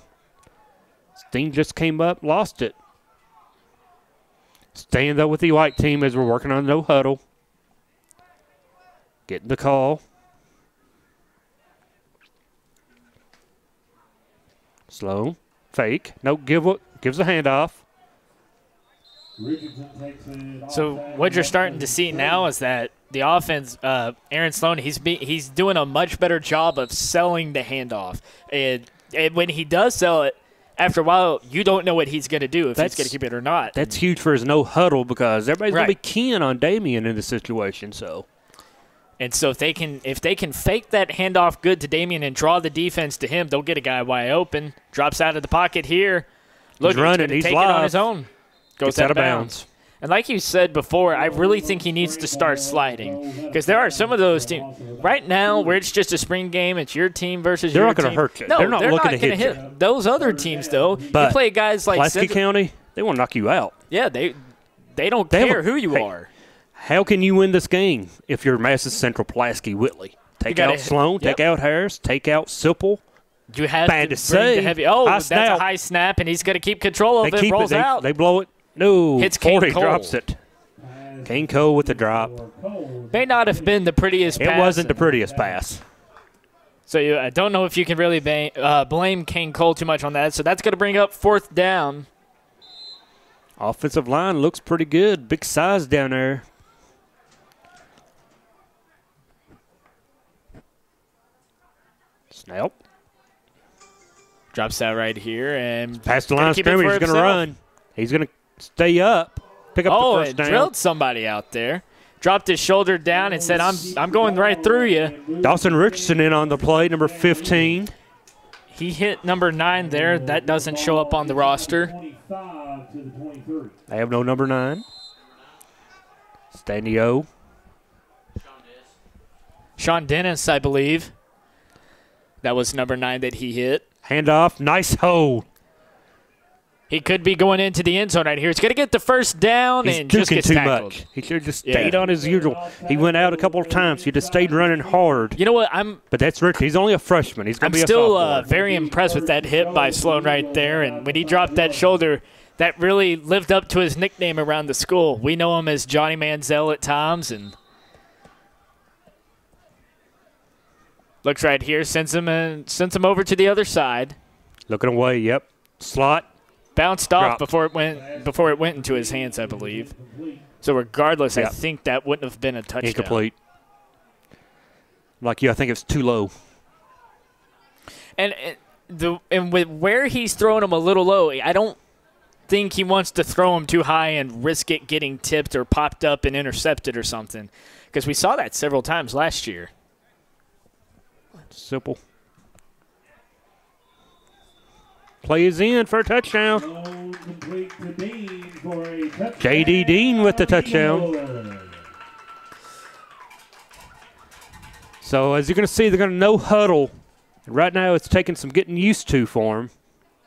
Dean just came up, lost it. Staying, though, with the white team as we're working on no huddle. Getting the call. Slow. Fake. No, gives a handoff. Richardson takes it So off what you're that starting to see now is that the offense, Aaron Sloan, he's doing a much better job of selling the handoff. And when he does sell it, after a while, you don't know what he's going to do, if he's going to keep it or not. That's huge for his no huddle because everybody's going to be Right. keying on Damien in this situation. So And so if they can fake that handoff good to Damien and draw the defense to him, they'll get a guy wide open. Drops out of the pocket here. Look, running. He's He's take it live. on his own. Goes Gets out of bounds. And like you said before, I really think he needs to start sliding, because there are some of those teams right now where it's just a spring game. It's your team versus They're your not gonna team. hurt you. No, They're not looking to gonna hit you. Those other teams, though, But you play guys like Pulaski Central- County, they want to knock you out. Yeah, they don't They have care a- who you hey, are. How can you win this game if you're Madison Central, Pulaski, Whitley? Take out Sloan, take out Harris, take out Sipple. You have Bad to to bring say. the heavy. Oh, High that's snap. a high snap, and he's going to keep control of They it. keep Rolls it. out. They blow it. No. Hits Kane 40 Cole. drops it. Kane Cole with the drop. May not have been the prettiest pass. It wasn't the prettiest pass. So I don't know if you can really blame Kane Cole too much on that. So that's going to bring up 4th down. Offensive line looks pretty good. Big size down there. Snap. Drops that right here. And Past the line of scrimmage, he's going to run. He's going to stay up, pick up the first down. Drilled somebody out there. Dropped his shoulder down and said, I'm going right through you. Dawson Richardson in on the play, number 15. He hit number 9 there. That doesn't show up on the roster. They have no number 9. Stanio. Sean Dennis, I believe. That was number 9 that he hit. Handoff, nice hold. He could be going into the end zone right here. He's going to get the first down He's and just duking gets too tackled. much. He should have just stayed on his usual. He went out a couple of times. He just stayed running hard. You know what? But that's Rich. He's only a freshman. He's going to be a still sophomore. Very impressed with that hit by Sloan right there. And when he dropped that shoulder, that really lived up to his nickname around the school. We know him as Johnny Manziel at times. And looks right here, sends him over to the other side. Looking away, yep. Slot. Bounced off before it went into his hands, I believe. So regardless, I think that wouldn't have been a touchdown. Incomplete. Like you, I think it's too low. And with where he's throwing him a little low, I don't think he wants to throw him too high and risk it getting tipped or popped up and intercepted or something. Because we saw that several times last year. Simple. Play is in for a touchdown. J.D. Dean with the touchdown. So as you're going to see, they're going to no huddle. Right now it's taking some getting used to for them.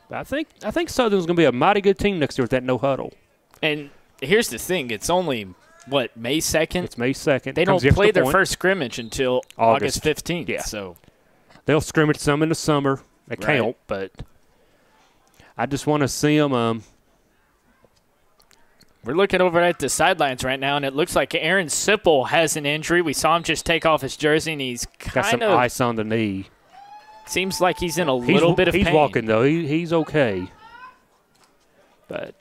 But I think Southern's going to be a mighty good team next year with that no huddle. And here's the thing. It's only, May 2nd? It's May 2nd. They don't play their first scrimmage until August 15th. Yeah. So they'll scrimmage some in the summer. They count, but I just want to see them. We're looking over at the sidelines right now, and it looks like Aaron Sipple has an injury. We saw him just take off his jersey, and he's got some ice on the knee. Seems like he's in a little bit of pain. He's walking, though. He's okay. But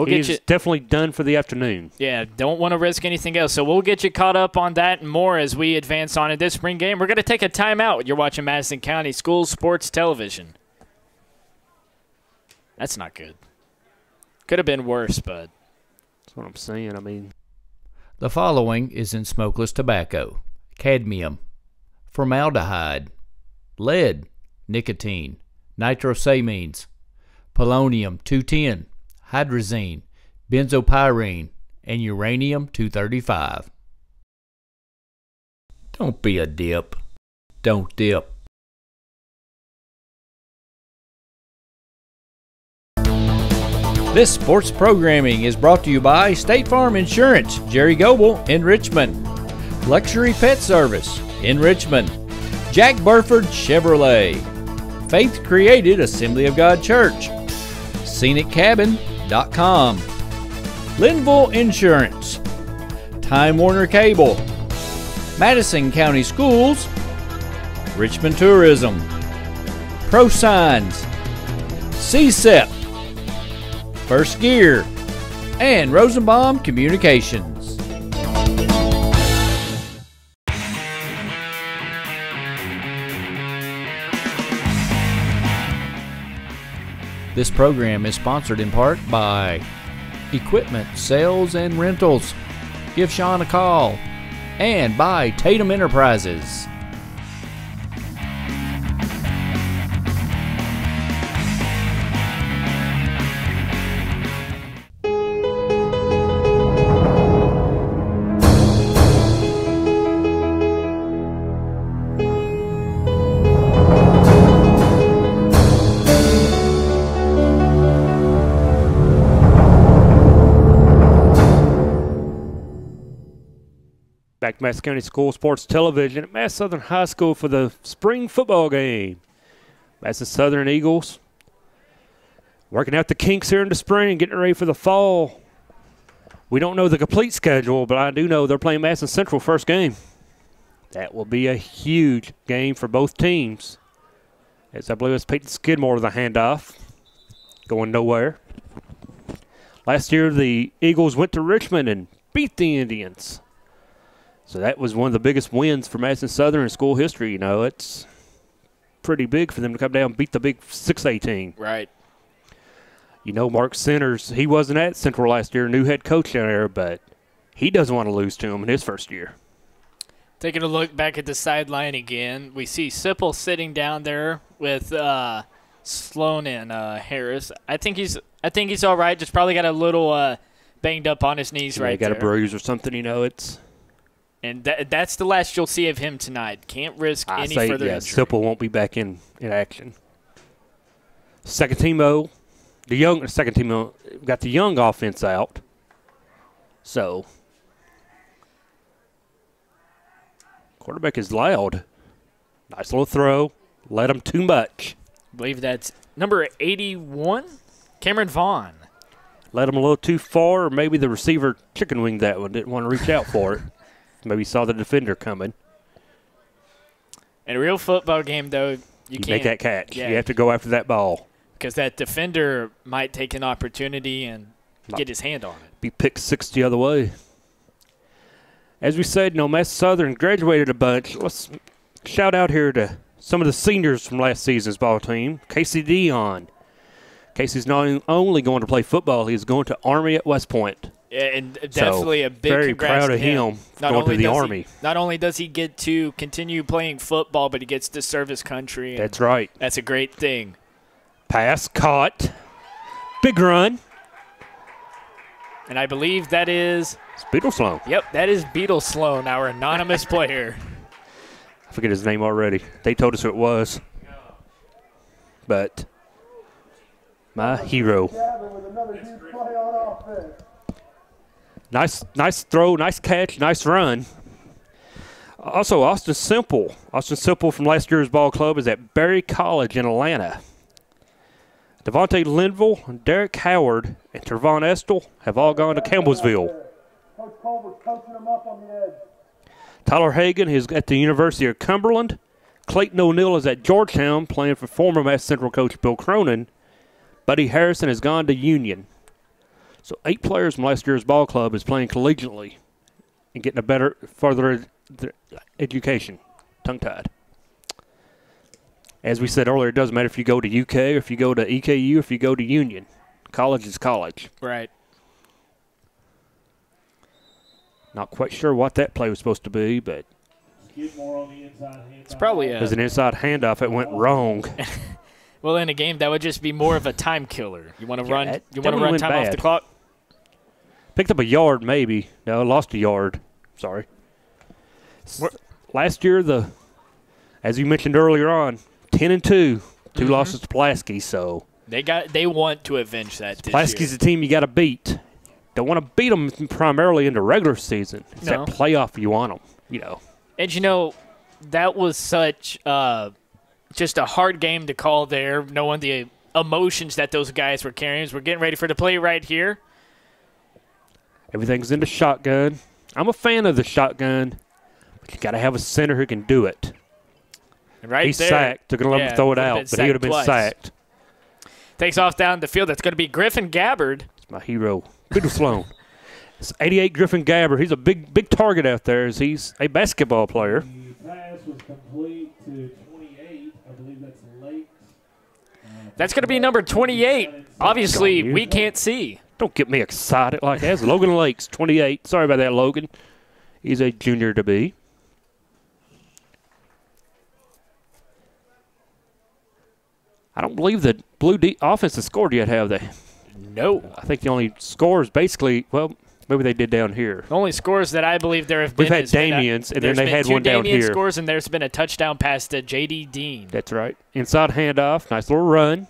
he's definitely done for the afternoon. Yeah, don't want to risk anything else. So we'll get you caught up on that and more as we advance on in this spring game. We're going to take a timeout. You're watching Madison County Schools Sports Television. That's not good. Could have been worse, but that's what I'm saying. I mean, the following is in smokeless tobacco: cadmium, formaldehyde, lead, nicotine, nitrosamines, polonium-210, hydrazine, benzopyrene, and uranium-235. Don't be a dip. Don't dip. This sports programming is brought to you by State Farm Insurance, Jerry Goble in Richmond, Luxury Pet Service in Richmond, Jack Burford Chevrolet, Faith Created Assembly of God Church, ScenicCabin.com, Linville Insurance, Time Warner Cable, Madison County Schools, Richmond Tourism, Pro Signs, CSEP, First Gear, and Rosenbaum Communications. This program is sponsored in part by Equipment Sales and Rentals. Give Sean a call. And by Tatum Enterprises. back to Madison County School Sports Television at Madison Southern High School for the spring football game. Madison Southern Eagles working out the kinks here in the spring, getting ready for the fall. We don't know the complete schedule, but I do know they're playing Madison Central first game. That will be a huge game for both teams. As I believe it's Peyton Skidmore the handoff, going nowhere. Last year, the Eagles went to Richmond and beat the Indians. So that was one of the biggest wins for Madison Southern in school history. You know, it's pretty big for them to come down and beat the big 6A team. Right. You know, Mark Centers, he wasn't at Central last year, new head coach down there, but he doesn't want to lose to him in his first year. Taking a look back at the sideline again, we see Sipple sitting down there with Sloan and Harris. I think he's all right. Just probably got a little banged up on his knees right there. Got a bruise or something. You know, it's. And that's the last you'll see of him tonight. Can't risk any further injury. Sipple won't be back in action. Second team O, second team O got the young offense out. So. Quarterback is loud. Nice little throw. Let him too much. I believe that's number 81, Cameron Vaughn. Let him a little too far, or maybe the receiver chicken winged that one. Didn't want to reach out for it. Maybe saw the defender coming. In a real football game, though, you can't make that catch. Yeah, you have to go after that ball. Because that defender might take an opportunity and get his hand on it. Be picked 6 the other way. As we said, Madison Southern graduated a bunch. Let's shout out here to some of the seniors from last season's ball team. Casey Dion. Casey's not only going to play football, he's going to Army at West Point. Yeah, and definitely a big very congrats proud of him going to the Army. Not only does he get to continue playing football, but he gets to serve his country. That's right. That's a great thing. Pass, caught. Big run. And I believe that is it's Beetle Sloan. Yep, that is Beetle Sloan, our anonymous player. I forget his name already. They told us who it was. But my hero. Nice throw, nice catch, nice run. Also, Austin Simple. Austin Simple from last year's ball club is at Berea College in Atlanta. Devontae Linville, Derek Howard, and Trevon Estel have all gone to Campbellsville. Tyler Hagan is at the University of Cumberland. Clayton O'Neill is at Georgetown playing for former Madison Central coach Bill Cronin. Buddy Harrison has gone to Union. So 8 players from last year's ball club is playing collegiately and getting a further education, tongue-tied. As we said earlier, it doesn't matter if you go to UK or if you go to EKU or if you go to Union. College is college. Right. Not quite sure what that play was supposed to be, but it's probably it was an inside handoff. It went wrong. Well, in a game, that would just be more of a time killer. You want to run. You want to run time bad. off the clock. Picked up a yard, maybe. No, lost a yard. Sorry. Last year, as you mentioned earlier on, 10-2, 2 losses to Pulaski. So they want to avenge that. Pulaski's a team you got to beat. Don't want to beat them primarily in the regular season. It's that playoff you want them. And that was such just a hard game to call there, knowing the emotions that those guys were carrying. We're getting ready for the play right here. Everything's in the shotgun. I'm a fan of the shotgun, but you got to have a center who can do it. Right He's there. sacked. They're going to let him throw it out, but he would have been sacked. Takes off down the field. That's going to be Griffin Gabbard. It's my hero, Peter Sloan. It's 88 Griffin Gabbard. He's a big target out there as he's a basketball player. The pass was complete to 28. I believe that's Lakes. That's going to be number 28. Obviously, we can't see. Don't get me excited like that. It's Logan Lakes, 28. Sorry about that, Logan. He's a junior to be. I don't believe the Blue offense has scored yet, have they? No. I think the only scores basically, well, maybe they did down here. The only scores that I believe there have been. We've had Damien's, and then they had one down here. Damien scores, and there's been a touchdown pass to J.D. Dean. That's right. Inside handoff, nice little run.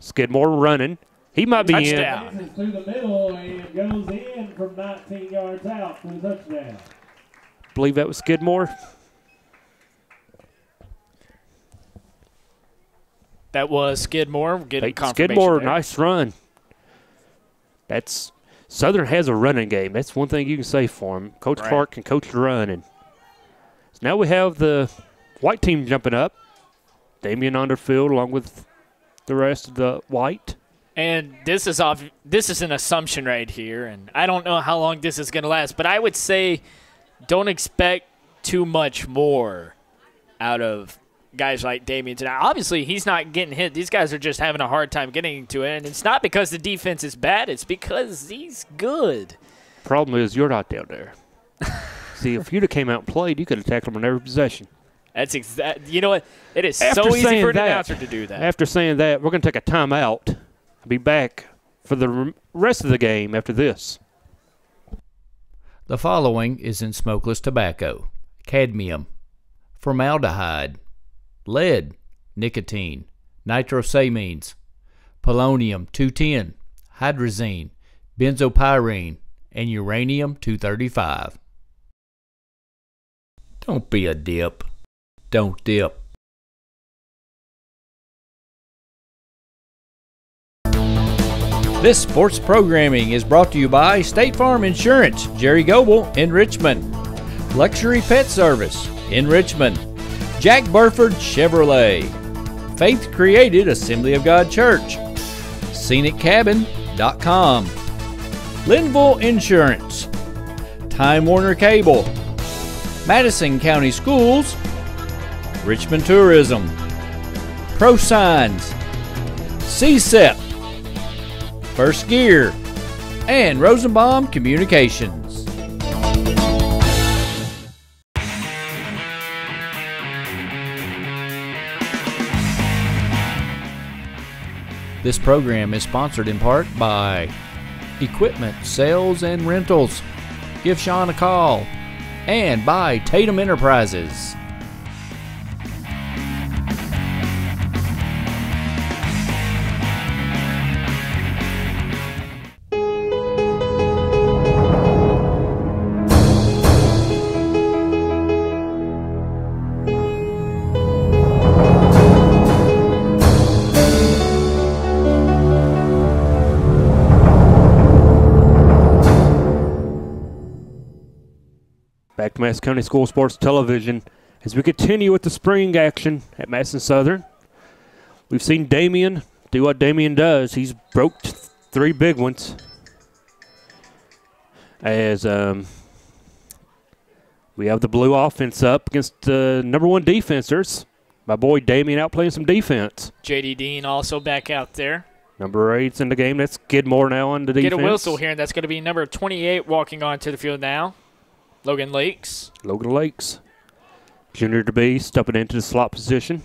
Skidmore running. He might be touchdown. Through the middle and goes in from 19 yards out for the touchdown. believe that was Skidmore. That was Skidmore. Getting confirmation Skidmore, there. nice run. Southern has a running game. That's one thing you can say for him. Coach Clark can coach the run. And so now we have the white team jumping up. Damian Underfield along with the rest of the white. And this is an assumption right here, and I don't know how long this is going to last, but I would say don't expect too much more out of guys like Damian tonight. Obviously, he's not getting hit. These guys are just having a hard time getting to it, and it's not because the defense is bad. It's because he's good. Problem is you're not down there. See, if you'd have came out and played, you could have tackled him on every possession. That's exact. You know what? It is so easy for an announcer to do that. After saying that, we're going to take a timeout. I'll be back for the rest of the game after this. The following is in smokeless tobacco: cadmium, formaldehyde, lead, nicotine, nitrosamines, polonium-210, hydrazine, benzopyrene, and uranium-235. Don't be a dip. Don't dip. This sports programming is brought to you by State Farm Insurance, Jerry Goble in Richmond, Luxury Pet Service in Richmond, Jack Burford Chevrolet, Faith Created Assembly of God Church, ScenicCabin.com, Linville Insurance, Time Warner Cable, Madison County Schools, Richmond Tourism, Pro Signs, CSEP, First Gear, and Rosenbaum Communications. This program is sponsored in part by Equipment Sales and Rentals. Give Sean a call. And by Tatum Enterprises. Back to Madison County School Sports Television as we continue with the spring action at Madison Southern. We've seen Damian do what Damian does. He's broke 3 big ones. As we have the blue offense up against the number 1 defensers. My boy Damian out playing some defense. J.D. Dean also back out there. Number 8's in the game. That's Skidmore now on the defense. Get a whistle here, and that's going to be number 28 walking onto the field now. Logan Lakes. Junior to be stepping into the slot position.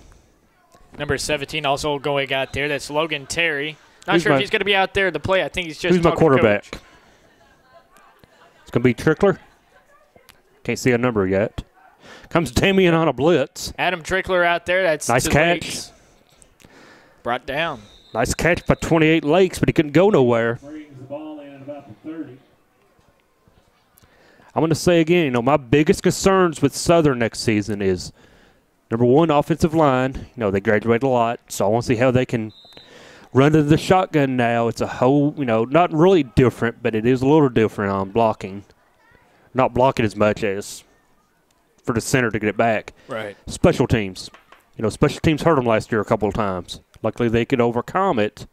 Number 17 also going out there. That's Logan Terry. Not sure if he's going to be out there to play. I think he's just who's my quarterback? Coach. It's going to be Trickler. Can't see a number yet. Comes Damian on a blitz. Adam Trickler out there. That's nice catch. Lakes. Brought down. Nice catch by 28 Lakes, but he couldn't go nowhere. Brings the ball in at about the 30. I'm going to say again, my biggest concerns with Southern next season is, number 1, offensive line. They graduated a lot, so I want to see how they can run to the shotgun now. It's a whole, not really different, but it is a little different on blocking. Not blocking as much as for the center to get it back. Right. Special teams. Special teams hurt them last year a couple of times. Luckily, they could overcome it.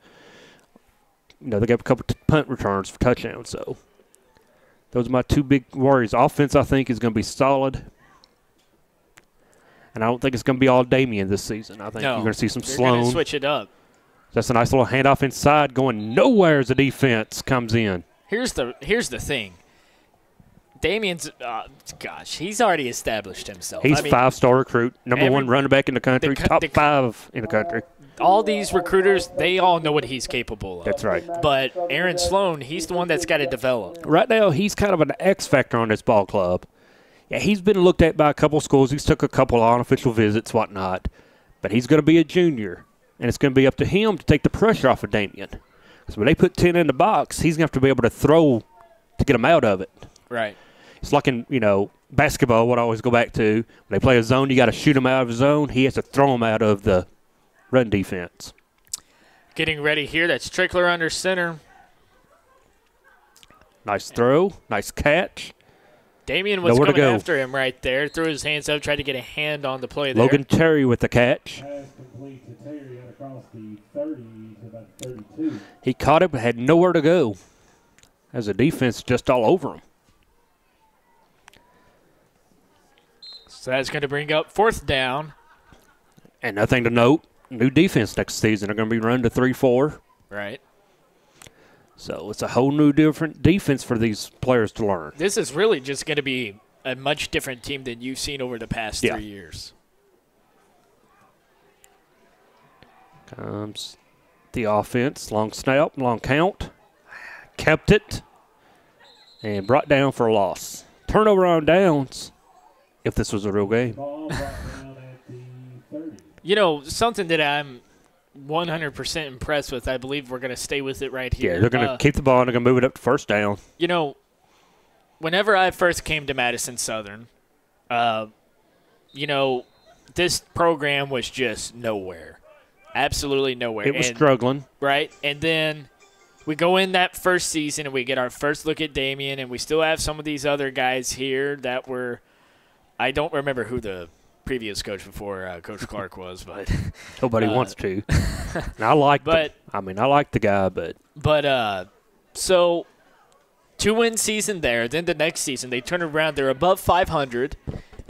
They got a couple punt returns for touchdowns, so. Those are my 2 big worries. Offense, I think, is going to be solid. And I don't think it's going to be all Damian this season. I think you're going to see some Sloan. They're going to switch it up. That's a nice little handoff inside going nowhere as the defense comes in. Here's the thing. Damian's, he's already established himself. He's 5-star recruit, number 1 running back in the country, top 5 in the country. All these recruiters, they all know what he's capable of. That's right. But Aaron Sloan, he's the one that's got to develop. Right now, he's kind of an X factor on this ball club. Yeah, he's been looked at by a couple of schools. He's took a couple of unofficial visits, whatnot. But he's going to be a junior, and it's going to be up to him to take the pressure off of Damian. Because when they put 10 in the box, he's going to have to be able to throw to get him out of it. Right. It's like in, basketball, what I always go back to, when they play a zone, you got to shoot them out of the zone. He has to throw them out of the run defense. Getting ready here. That's Trickler under center. Nice throw. Nice catch. Damian was coming after him right there. Threw his hands up, tried to get a hand on the play there. Logan Terry with the catch. Pass complete to Terry and across the 30 to about 32. He caught it but had nowhere to go as the defense just all over him. So that's going to bring up 4th down. And nothing to note, new defense next season. They're going to be run to 3-4. Right. So it's a whole new different defense for these players to learn. This is really just going to be a much different team than you've seen over the past 3 years. Comes the offense. Long snap, long count. Kept it. And brought down for a loss. Turnover on downs, if this was a real game. Ball brought down at the 30. You know, something that I'm 100% impressed with, I believe we're going to stay with it right here. Yeah, they're going to keep the ball and they're going to move it up to first down. You know, whenever I first came to Madison Southern, you know, this program was just nowhere. Absolutely nowhere. It was struggling. Right? And then we go in that first season and we get our first look at Damian, and we still have some of these other guys here that were – I don't remember who the previous coach before Coach Clark was, but – Nobody wants to. And I like I like the guy, but – But so 2-win season there. Then the next season they turn around. They're above 500,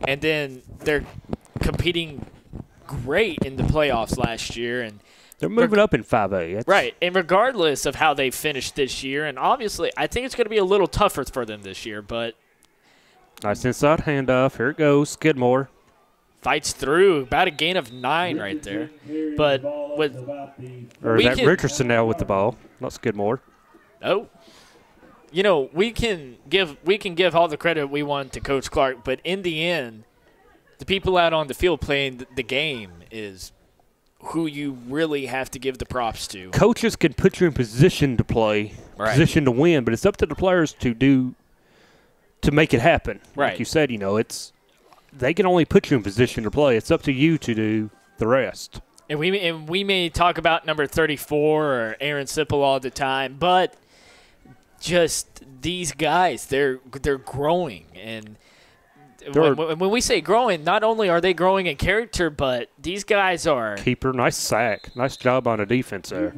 and then they're competing great in the playoffs last year. And they're moving up in 5A. Right. And regardless of how they finished this year, and obviously I think it's going to be a little tougher for them this year, but nice inside handoff. Here it goes. Skidmore. Fights through. About a gain of 9 right there. But with Richardson now with the ball. Not Skidmore. Oh. You know, we can give all the credit we want to Coach Clark, but in the end, the people out on the field playing the game is who you really have to give the props to. Coaches can put you in position to play, position to win, but it's up to the players to make it happen. Right. Like you said, you know, they can only put you in position to play. It's up to you to do the rest. And we may talk about number 34 or Aaron Sipple all the time, but just these guys, they're growing. And when we say growing, not only are they growing in character, but these guys are keeper. Nice sack. Nice job on the defense there.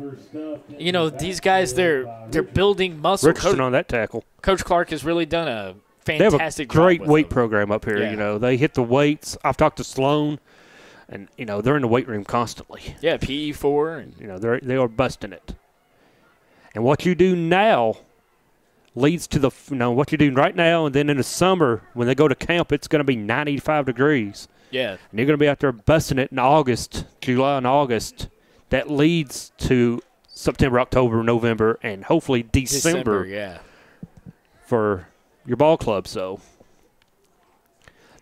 You know, these guys, they're building muscle. Richardson on that tackle. Coach Clark has really done a fantastic job. They have a great with weight them. program up here. Yeah. You know, they hit the weights. I've talked to Sloan, and you know they're in the weight room constantly. Yeah, PE4, and you know they are busting it. And what you do now leads to what you're doing right now, and then in the summer when they go to camp, it's going to be 95 degrees. Yeah, and you're going to be out there busting it in August, July and August. That leads to September, October, November, and hopefully December. Yeah, for your ball club. So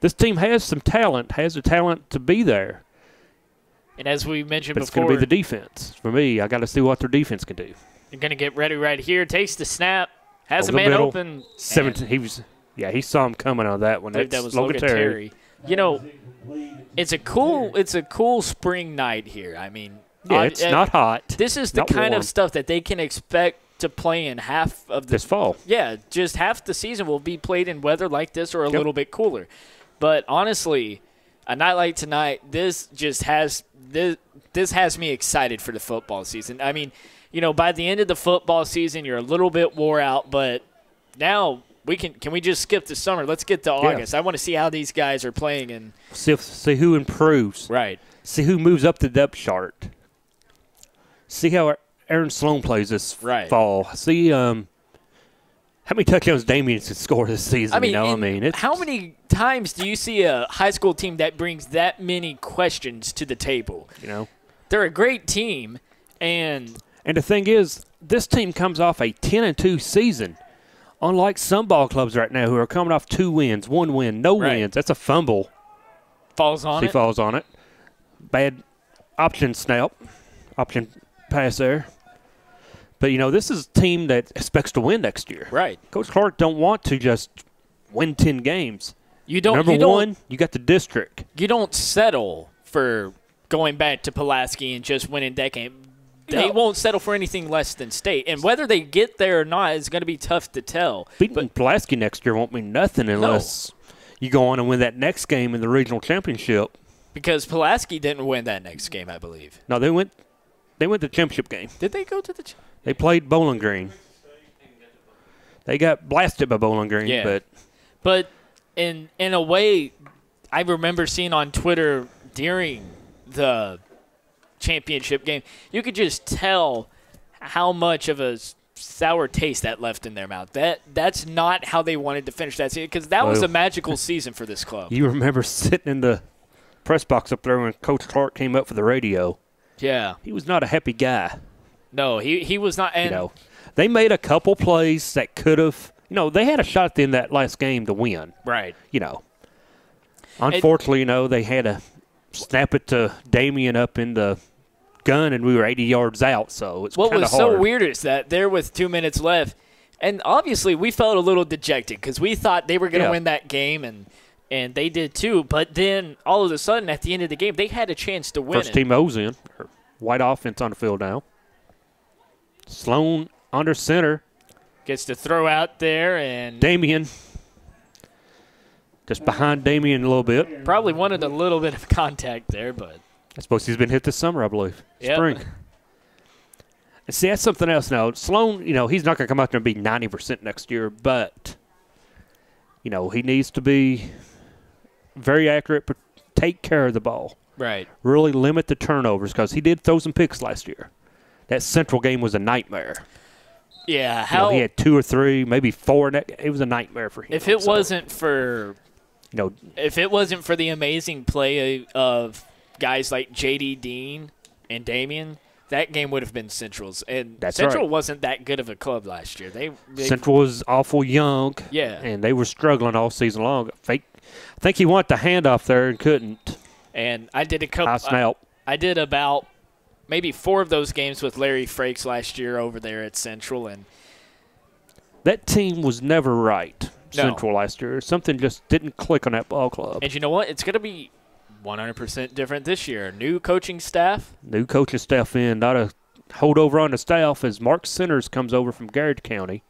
this team has some talent, has the talent to be there. And as we mentioned but before, it's going to be the defense. For me, I got to see what their defense can do. You're going to get ready right here. Takes the snap, has Over a man middle, open. 17. He saw him coming on that one. That was Logan Terry. You know, it's a cool spring night here. I mean, yeah, it's not hot. This is the kind of stuff that they can expect to play in half of this fall. Yeah, just half the season will be played in weather like this or a little bit cooler. But honestly, a night like tonight, this has me excited for the football season. I mean, you know, by the end of the football season, you're a little bit wore out, but now can we just skip the summer? Let's get to August. I want to see how these guys are playing and see who improves. Right. See who moves up the depth chart. See how Aaron Sloan plays this fall. See how many touchdowns Damian can score this season. How many times do you see a high school team that brings that many questions to the table? You know, they're a great team, and the thing is, this team comes off a 10-2 season. Unlike some ball clubs right now who are coming off 2 wins, 1 win, no wins. That's a fumble. Falls on it. Bad option pass there. But, you know, this is a team that expects to win next year. Right. Coach Clark don't want to just win 10 games. You don't. Number one, you got the district. You don't settle for going back to Pulaski and just winning that game. They won't settle for anything less than state. And whether they get there or not is going to be tough to tell. Beating Pulaski next year won't mean nothing unless you go on and win that next game in the regional championship. Because Pulaski didn't win that next game, I believe. No, they went to the championship game. Did they go to the They played Bowling Green. They got blasted by Bowling Green. Yeah. But in a way, I remember seeing on Twitter during the championship game, you could just tell how much of a sour taste that left in their mouth. That's not how they wanted to finish that season, because that was a magical season for this club. You remember sitting in the press box up there when Coach Clark came up for the radio. Yeah. He was not a happy guy. No, he was not. And they made a couple plays that could have, they had a shot at the end of that last game to win. Right. Unfortunately, they had to snap it to Damien up in the gun, and we were 80 yards out, so it's kind of hard. What was so weird is that there with 2 minutes left, and obviously we felt a little dejected because we thought they were going to win that game, and they did too. But then all of a sudden, at the end of the game, they had a chance to win. First team O's in. White offense on the field now. Sloan under center. Gets to throw out there, and Damien. Just behind Damien a little bit. Probably wanted a little bit of contact there, but I suppose he's been hit this summer, I believe. Yep. Spring. And see, that's something else now. Sloan, he's not going to come out there and be 90% next year, but, he needs to be very accurate, but take care of the ball. Right. Really limit the turnovers, because he did throw some picks last year. That Central game was a nightmare. Yeah. He had 2 or 3, maybe 4. It was a nightmare for him. If it wasn't for the amazing play of guys like J.D. Dean and Damien, that game would have been Central's. And Central wasn't that good of a club last year. Central was awful young. Yeah. And they were struggling all season long. I think he wanted the handoff there and couldn't. And I did I did about maybe 4 of those games with Larry Frakes last year over there at Central. And that team was never right, Central last year. Something just didn't click on that ball club. And you know what? It's going to be 100% different this year. New coaching staff. New coaching staff in. Not a holdover on the staff as Mark Centers comes over from Garrett County.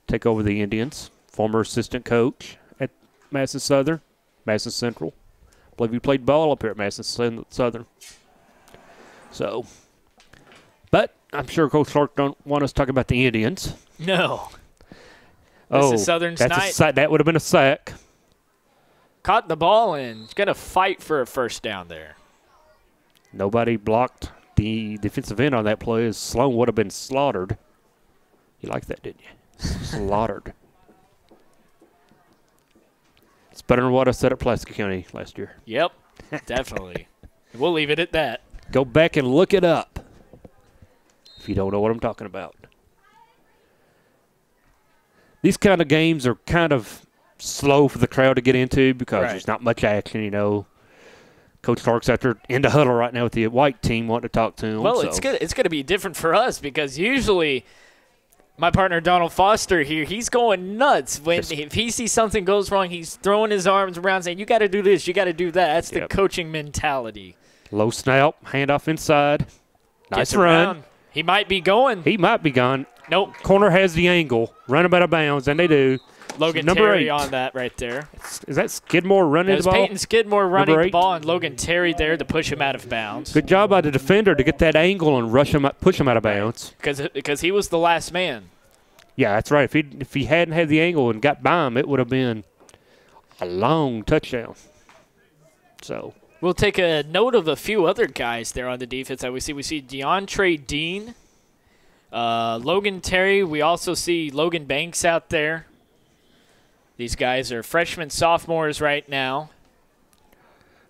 Take over the Indians. Former assistant coach at Madison Southern, Madison Central. I believe he played ball up here at Madison Southern. So, but I'm sure Coach Clark don't want us talking about the Indians. No. This is Southern's night. That would have been a sack. Caught the ball and going to fight for a first down there. Nobody blocked the defensive end on that play, as Sloan would have been slaughtered. You liked that, didn't you? Slaughtered. It's better than what I said at Pulaski County last year. Yep, definitely. We'll leave it at that. Go back and look it up if you don't know what I'm talking about. These kind of games are kind of slow for the crowd to get into because there's not much action, Coach Clark's out there in the huddle right now with the white team wanting to talk to him. Well, it's going to be different for us because usually my partner Donald Foster here, he's going nuts. If he sees something goes wrong, he's throwing his arms around saying, you got to do this, you got to do that. That's the coaching mentality. Low snap, handoff inside. Nice run. He might be going. He might be gone. Nope. Corner has the angle. Run him out of bounds, and they do. Logan number Terry 8 on that right there. Is that Skidmore running the ball? Peyton Skidmore running the 8? ball, and Logan Terry there to push him out of bounds. Good job by the defender to get that angle and push him out of bounds. Because he was the last man. Yeah, that's right. If he hadn't had the angle and got by him, it would have been a long touchdown. So we'll take a note of a few other guys there on the defense that we see. We see DeAndre Dean, Logan Terry. We also see Logan Banks out there. These guys are freshmen, sophomores right now.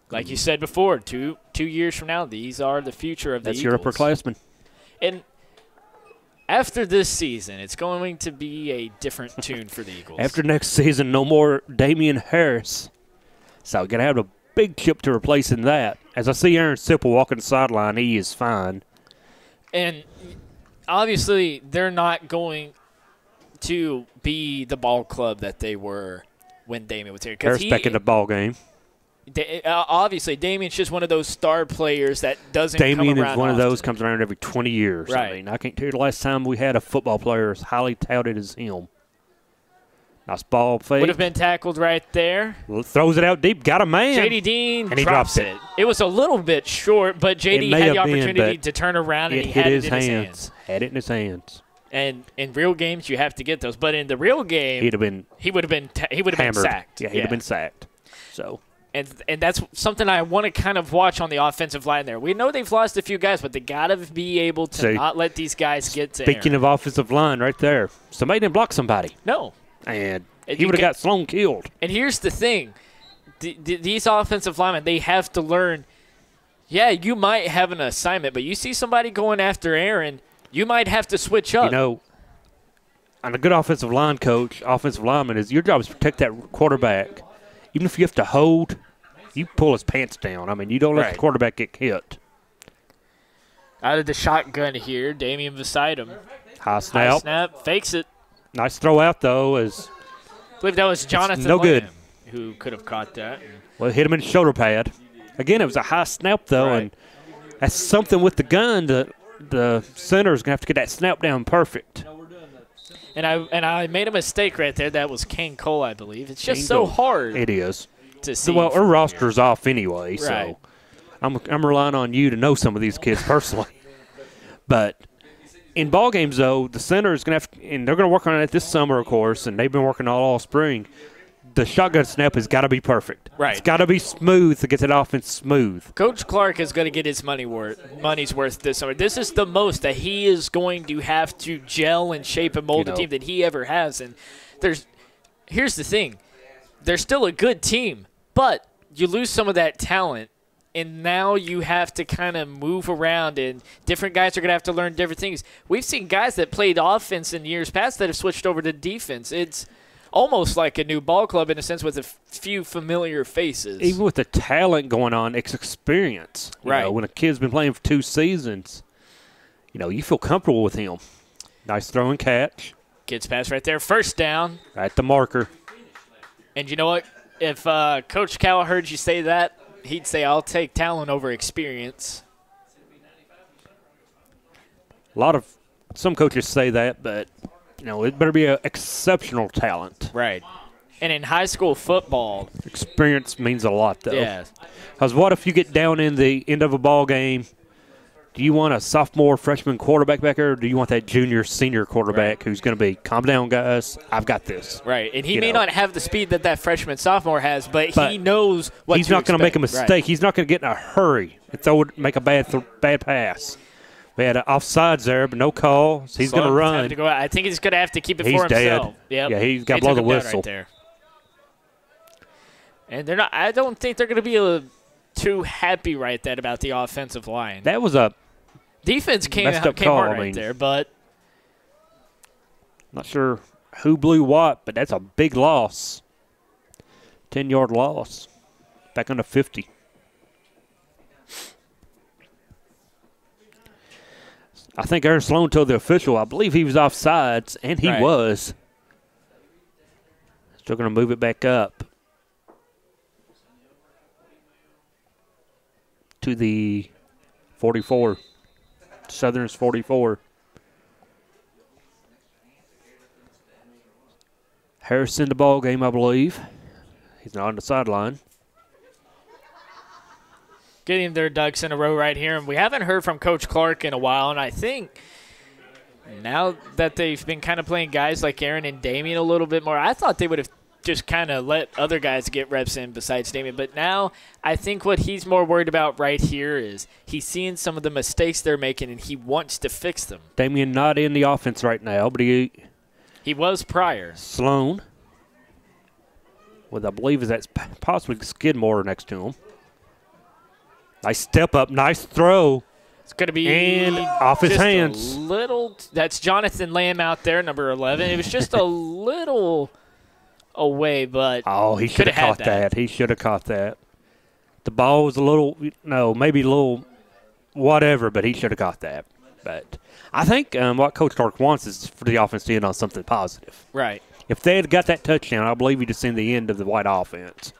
Like you said before, two years from now, these are the future of the Eagles. That's your upperclassmen. And after this season, it's going to be a different tune for the Eagles. After next season, no more Damian Harris. So we're going to have a big chip to replace in that. As I see Aaron Sipple walking the sideline, he is fine. And obviously, they're not going to be the ball club that they were when Damian was here. Harris back in the ball game. Obviously, Damian's just one of those star players that doesn't Damian come around is one of often. those comes around every 20 years. Right. I mean, I can't tell you the last time we had a football player as highly touted as him. Nice ball fake. Would have been tackled right there. Throws it out deep. Got a man. J.D. Dean and he drops dropped it. It was a little bit short, but J.D. It may had the have been, opportunity but to turn around, and It he hit had his it in his hands. hands. Had it in his hands. And in real games, you have to get those. But in the real game, He would have been been sacked. Yeah, he'd have been sacked. So And that's something I want to kind of watch on the offensive line there. We know they've lost a few guys, but they got to be able to not let these guys get to speaking Aaron. of offensive line right there, somebody didn't block somebody. No. And And he you would have can- got Sloan killed. And here's the thing. These offensive linemen, they have to learn, you might have an assignment, but you see somebody going after Aaron, you might have to switch up. You know, and a good offensive line coach, offensive lineman, is your job is to protect that quarterback. Even if you have to hold, you pull his pants down. I mean, you don't let the quarterback get hit. Out of the shotgun here, Damian beside him. High snap. High snap, fakes it. Nice throw out, though. I believe that was Jonathan no good. Lamb who could have caught that. Well, hit him in the shoulder pad. Again, it was a high snap, though, and that's something with the gun. The center is going to have to get that snap down perfect. And I made a mistake right there. That was Kane Cole, I believe. It's just Kane so Cole. hard. It is. To see. Well, our roster's off anyway, Right. so I'm relying on you to know some of these kids personally. But in ball games, though, the center is going to have, and they're going to work on it this summer, of course, and they've been working all spring. The shotgun snap has got to be perfect. Right. It's got to be smooth to get that offense smooth. Coach Clark is going to get his money's worth this summer. This is the most that he is going to have to gel and shape and mold the team that he ever has. And here's the thing. They're still a good team, but you lose some of that talent, and now you have to kind of move around, and different guys are going to have to learn different things. We've seen guys that played offense in years past that have switched over to defense. It's almost like a new ball club in a sense with a few familiar faces. Even with the talent going on, it's experience. You know, when a kid's been playing for 2 seasons, you feel comfortable with him. Nice throw and catch. Gets past right there. First down. At the marker. And you know what? If Coach Cal heard you say that, he'd say, I'll take talent over experience. Some coaches say that, but, it better be an exceptional talent. Right. And in high school football, experience means a lot, though. Yeah. Because what if you get down in the end of a ball game? Do you want a sophomore, freshman quarterback back there, or do you want that junior, senior quarterback who's going to be, calm down, guys, I've got this? Right, and he may not have the speed that freshman, sophomore has, but he knows what he's not going to make a mistake. Right. He's not going to get in a hurry and make a bad pass. We had offsides there, but no call. So he's going to run. I think he's going to have to keep it he's for dead. himself. Yep. Yeah, he's got to blow the whistle. Right there. And they're not. I don't think they're going to be too happy about the offensive line. That was a defense came messed up hard call. right there, but not sure who blew what, but that's a big loss. 10-yard loss. Back on the 50. I think Aaron Sloan told the official, I believe he was offsides, and he was. Still going to move it back up to the 44. Southern's 44. Harris in the ball game, I believe. He's not on the sideline. Getting their ducks in a row right here. And we haven't heard from Coach Clark in a while, and I think now that they've been kind of playing guys like Aaron and Damian a little bit more, I thought they would have just kind of let other guys get reps in besides Damian. But now I think what he's more worried about right here is he's seeing some of the mistakes they're making, and he wants to fix them. Damian not in the offense right now, but he was prior. Sloan, with I believe is that's possibly Skidmore next to him. Nice step up, nice throw. It's going to be and off his hands. That's Jonathan Lamb out there, number 11. It was just a little away, but he should have caught that. He should have caught that. The ball was maybe a little whatever, but he should have caught that. But I think what Coach Clark wants is for the offense to end on something positive. Right. If they had got that touchdown, I believe he'd have seen the end of the White offense.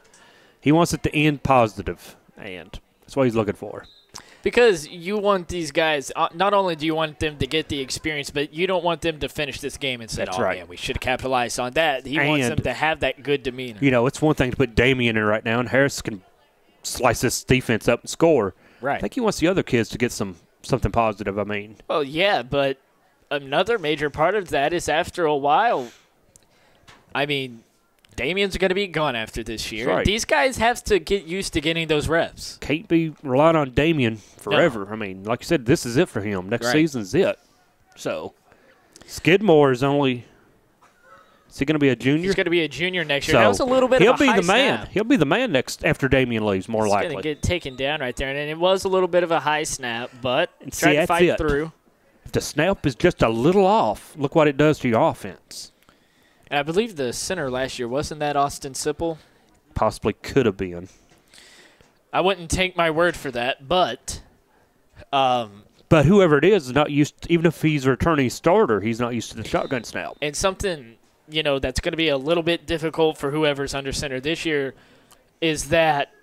He wants it to end positive, and that's what he's looking for. Because you want these guys, not only do you want them to get the experience, but you don't want them to finish this game and say, That's oh, right. man, we should have capitalized on that. He wants them to have that good demeanor. You know, it's one thing to put Damian in right now, and Harris can slice this defense up and score. Right. I think he wants the other kids to get something positive, I mean. Well, yeah, but another major part of that is after a while, I mean, Damian's going to be gone after this year. Right. These guys have to get used to getting those reps. Can't be relying on Damian forever. No. I mean, like you said, this is it for him. Next season's it. So, Skidmore is only – is he going to be a junior? He's going to be a junior next year. So that was a little bit of a high He'll be the man. Snap. He'll be the man next after Damian leaves, more likely. He's going to get taken down right there. And it was a little bit of a high snap, but tried to fight through. If the snap is just a little off, look what it does to your offense. And I believe the center last year, wasn't that Austin Sipple? Possibly could have been. I wouldn't take my word for that, but whoever it is not used to, even if he's a returning starter, he's not used to the shotgun snap. And something, you know, that's going to be a little bit difficult for whoever's under center this year is that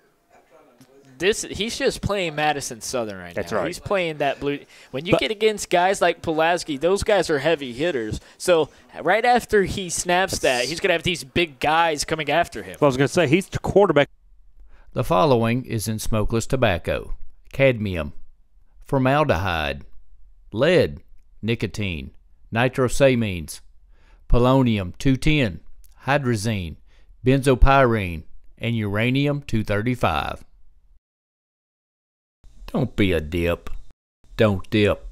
he's just playing Madison Southern right now. That's right. He's playing that blue. When you get against guys like Pulaski, those guys are heavy hitters. So right after he snaps that, he's going to have these big guys coming after him. Well, I was going to say, he's the quarterback. The following is in smokeless tobacco: cadmium, formaldehyde, lead, nicotine, nitrosamines, polonium-210, hydrazine, benzopyrene, and uranium-235. Don't be a dip. Don't dip.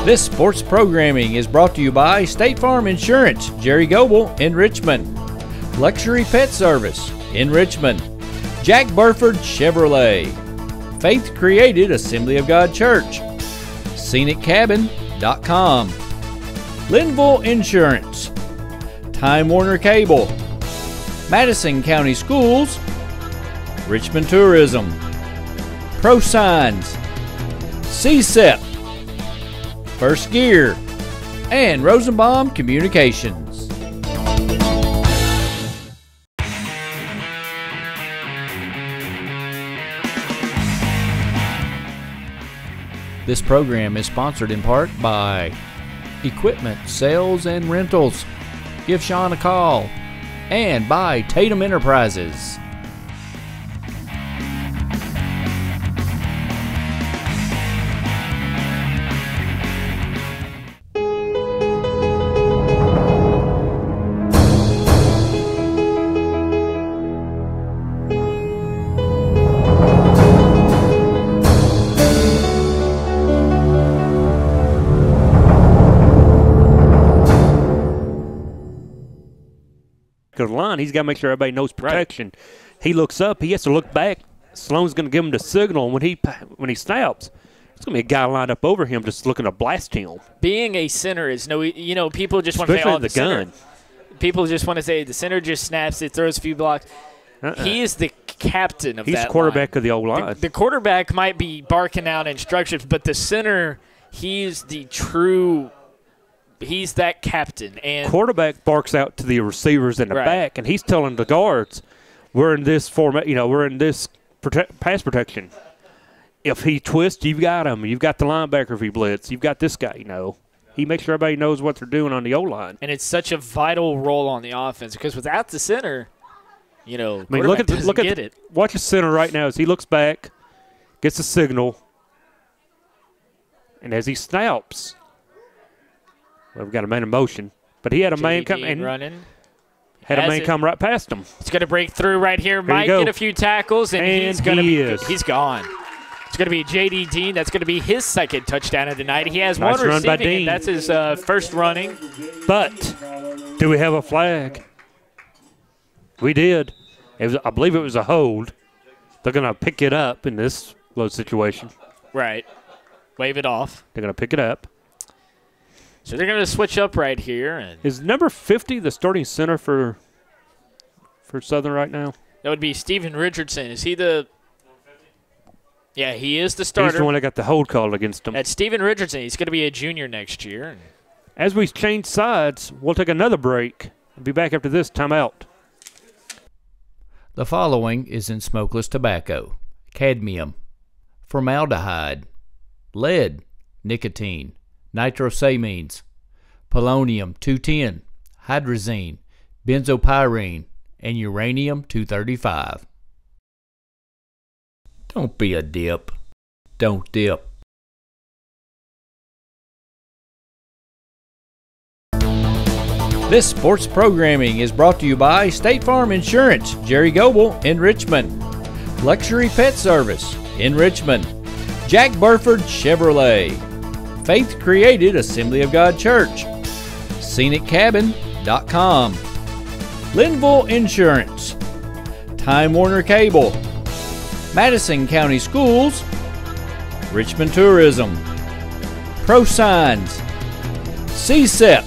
This sports programming is brought to you by State Farm Insurance, Jerry Goble in Richmond, Luxury Pet Service in Richmond, Jack Burford Chevrolet, Faith Created Assembly of God Church, ScenicCabin.com, Linville Insurance, Time Warner Cable, Madison County Schools, Richmond Tourism, ProSigns, CSEP, First Gear, and Rosenbaum Communications. This program is sponsored in part by Equipment Sales and Rentals. Give Sean a call. And by Tatum Enterprises. The line, he's got to make sure everybody knows protection. Right. He looks up, he has to look back. Sloan's going to give him the signal, and when he snaps, it's going to be a guy lined up over him just looking to blast him. Being a center is people just want to say, oh, the gun. People just want to say the center just snaps, it throws a few blocks. He is the captain of that line. He's the quarterback of the old line. The quarterback might be barking out instructions, but the center, he's the true – he's that captain. And quarterback barks out to the receivers in the back, and he's telling the guards, we're in this format, we're in this pass protection. If he twists, you've got him. You've got the linebacker if he blitz. You've got this guy, He makes sure everybody knows what they're doing on the O-line. And it's such a vital role on the offense because without the center, look at it. Watch the center right now as he looks back, gets the signal, and as he snaps – well, we've got a man in motion, but he had a man come in. Had a man come right past him. He's going to break through right here. Might get a few tackles, and he's going to he's gone. It's going to be J.D. Dean. That's going to be his second touchdown of the night. He has one receiving, and that's his first running. But do we have a flag? We did. I believe it was a hold. They're going to pick it up in this low situation. Right. Wave it off. They're going to pick it up. So they're going to switch up right here. Is number 50 the starting center for Southern right now? That would be Stephen Richardson. Is he the Yeah, he is the He's starter. the one that got the hold call against him. That's Steven Richardson. He's going to be a junior next year. As we change sides, we'll take another break. I'll be back after this timeout. The following is in smokeless tobacco: cadmium, formaldehyde, lead, nicotine, nitrosamines, polonium-210, hydrazine, benzopyrene, and uranium-235. Don't be a dip. Don't dip. This sports programming is brought to you by State Farm Insurance, Jerry Goble in Richmond, Luxury Pet Service in Richmond, Jack Burford Chevrolet, Faith Created Assembly of God Church, ScenicCabin.com, Linville Insurance, Time Warner Cable, Madison County Schools, Richmond Tourism, Pro Signs, CSEP,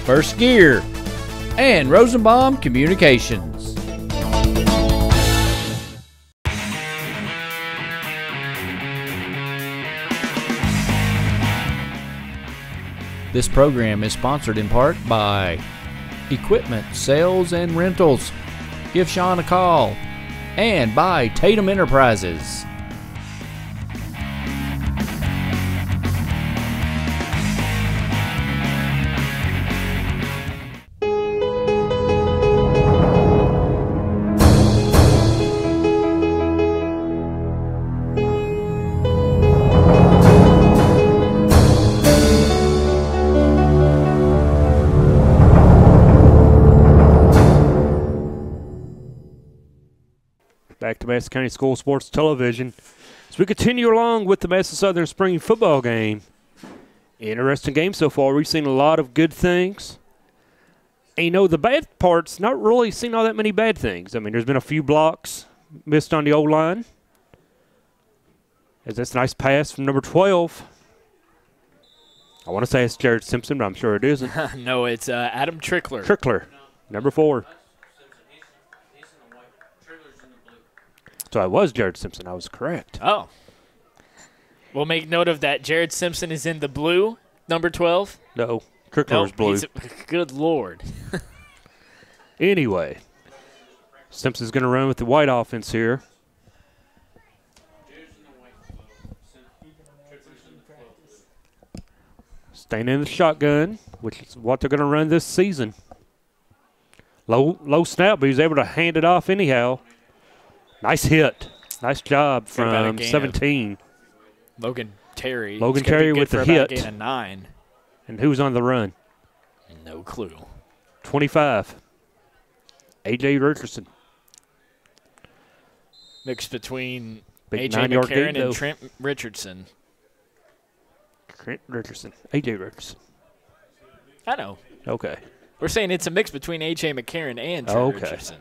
First Gear, and Rosenbaum Communications. This program is sponsored in part by Equipment Sales and Rentals. Give Sean a call. And by Tatum Enterprises. Back to Madison County School Sports Television. As we continue along with the Madison Southern Spring football game. Interesting game so far. We've seen a lot of good things. And, you know, the bad parts, not really seen all that many bad things. I mean, there's been a few blocks missed on the O-line. As that's a nice pass from number 12. I want to say it's Jared Simpson, but I'm sure it isn't. No, it's Adam Trickler. Trickler, number 4. So I was Jared Simpson. I was correct. Oh. We'll make note of that. Jared Simpson is in the blue, number 12. No, Trickler's blue. Good Lord. Anyway, Simpson's going to run with the white offense here. Staying in the shotgun, which is what they're going to run this season. Low snap, but he's able to hand it off anyhow. Nice hit. Nice job from 17. Logan Terry. Logan Terry with the hit. Gain of 9. And who's on the run? No clue. 25. A.J. Richardson. Mixed between Big A.J. 9-yard McCarron gain, though. and Trent Richardson. Trent Richardson. A.J. Richardson. I know. Okay. We're saying it's a mix between A.J. McCarron and Trent Richardson.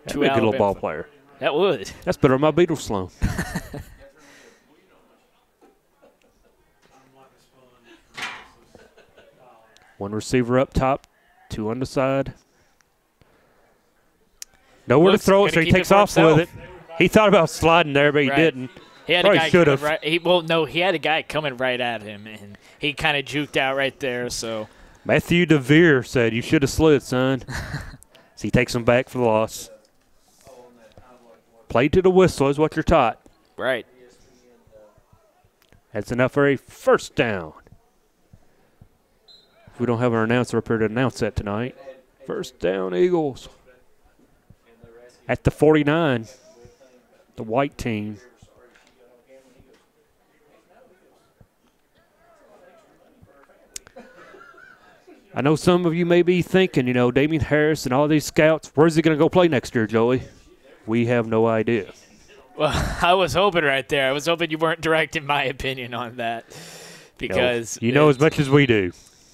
That'd be a good little ball player. That would. That's better than my Beatles Sloan. One receiver up top, 2 on the side. Nowhere to throw it, so he takes off with it. He thought about sliding there, but he didn't. He had Probably a guy should have. he had a guy coming right at him, and he kind of juked out right there. So Matthew DeVere said, "You should have slid, son." So he takes him back for the loss. Play to the whistle is what you're taught. Right. That's enough for a first down. We don't have an announcer up here to announce that tonight. First down, Eagles. At the 49, the white team. I know some of you may be thinking, you know, Damian Harris and all these scouts, where's he going to go play next year, Joey? We have no idea. Well, I was hoping right there. I was hoping you weren't directing my opinion on that, because you know as much as we do.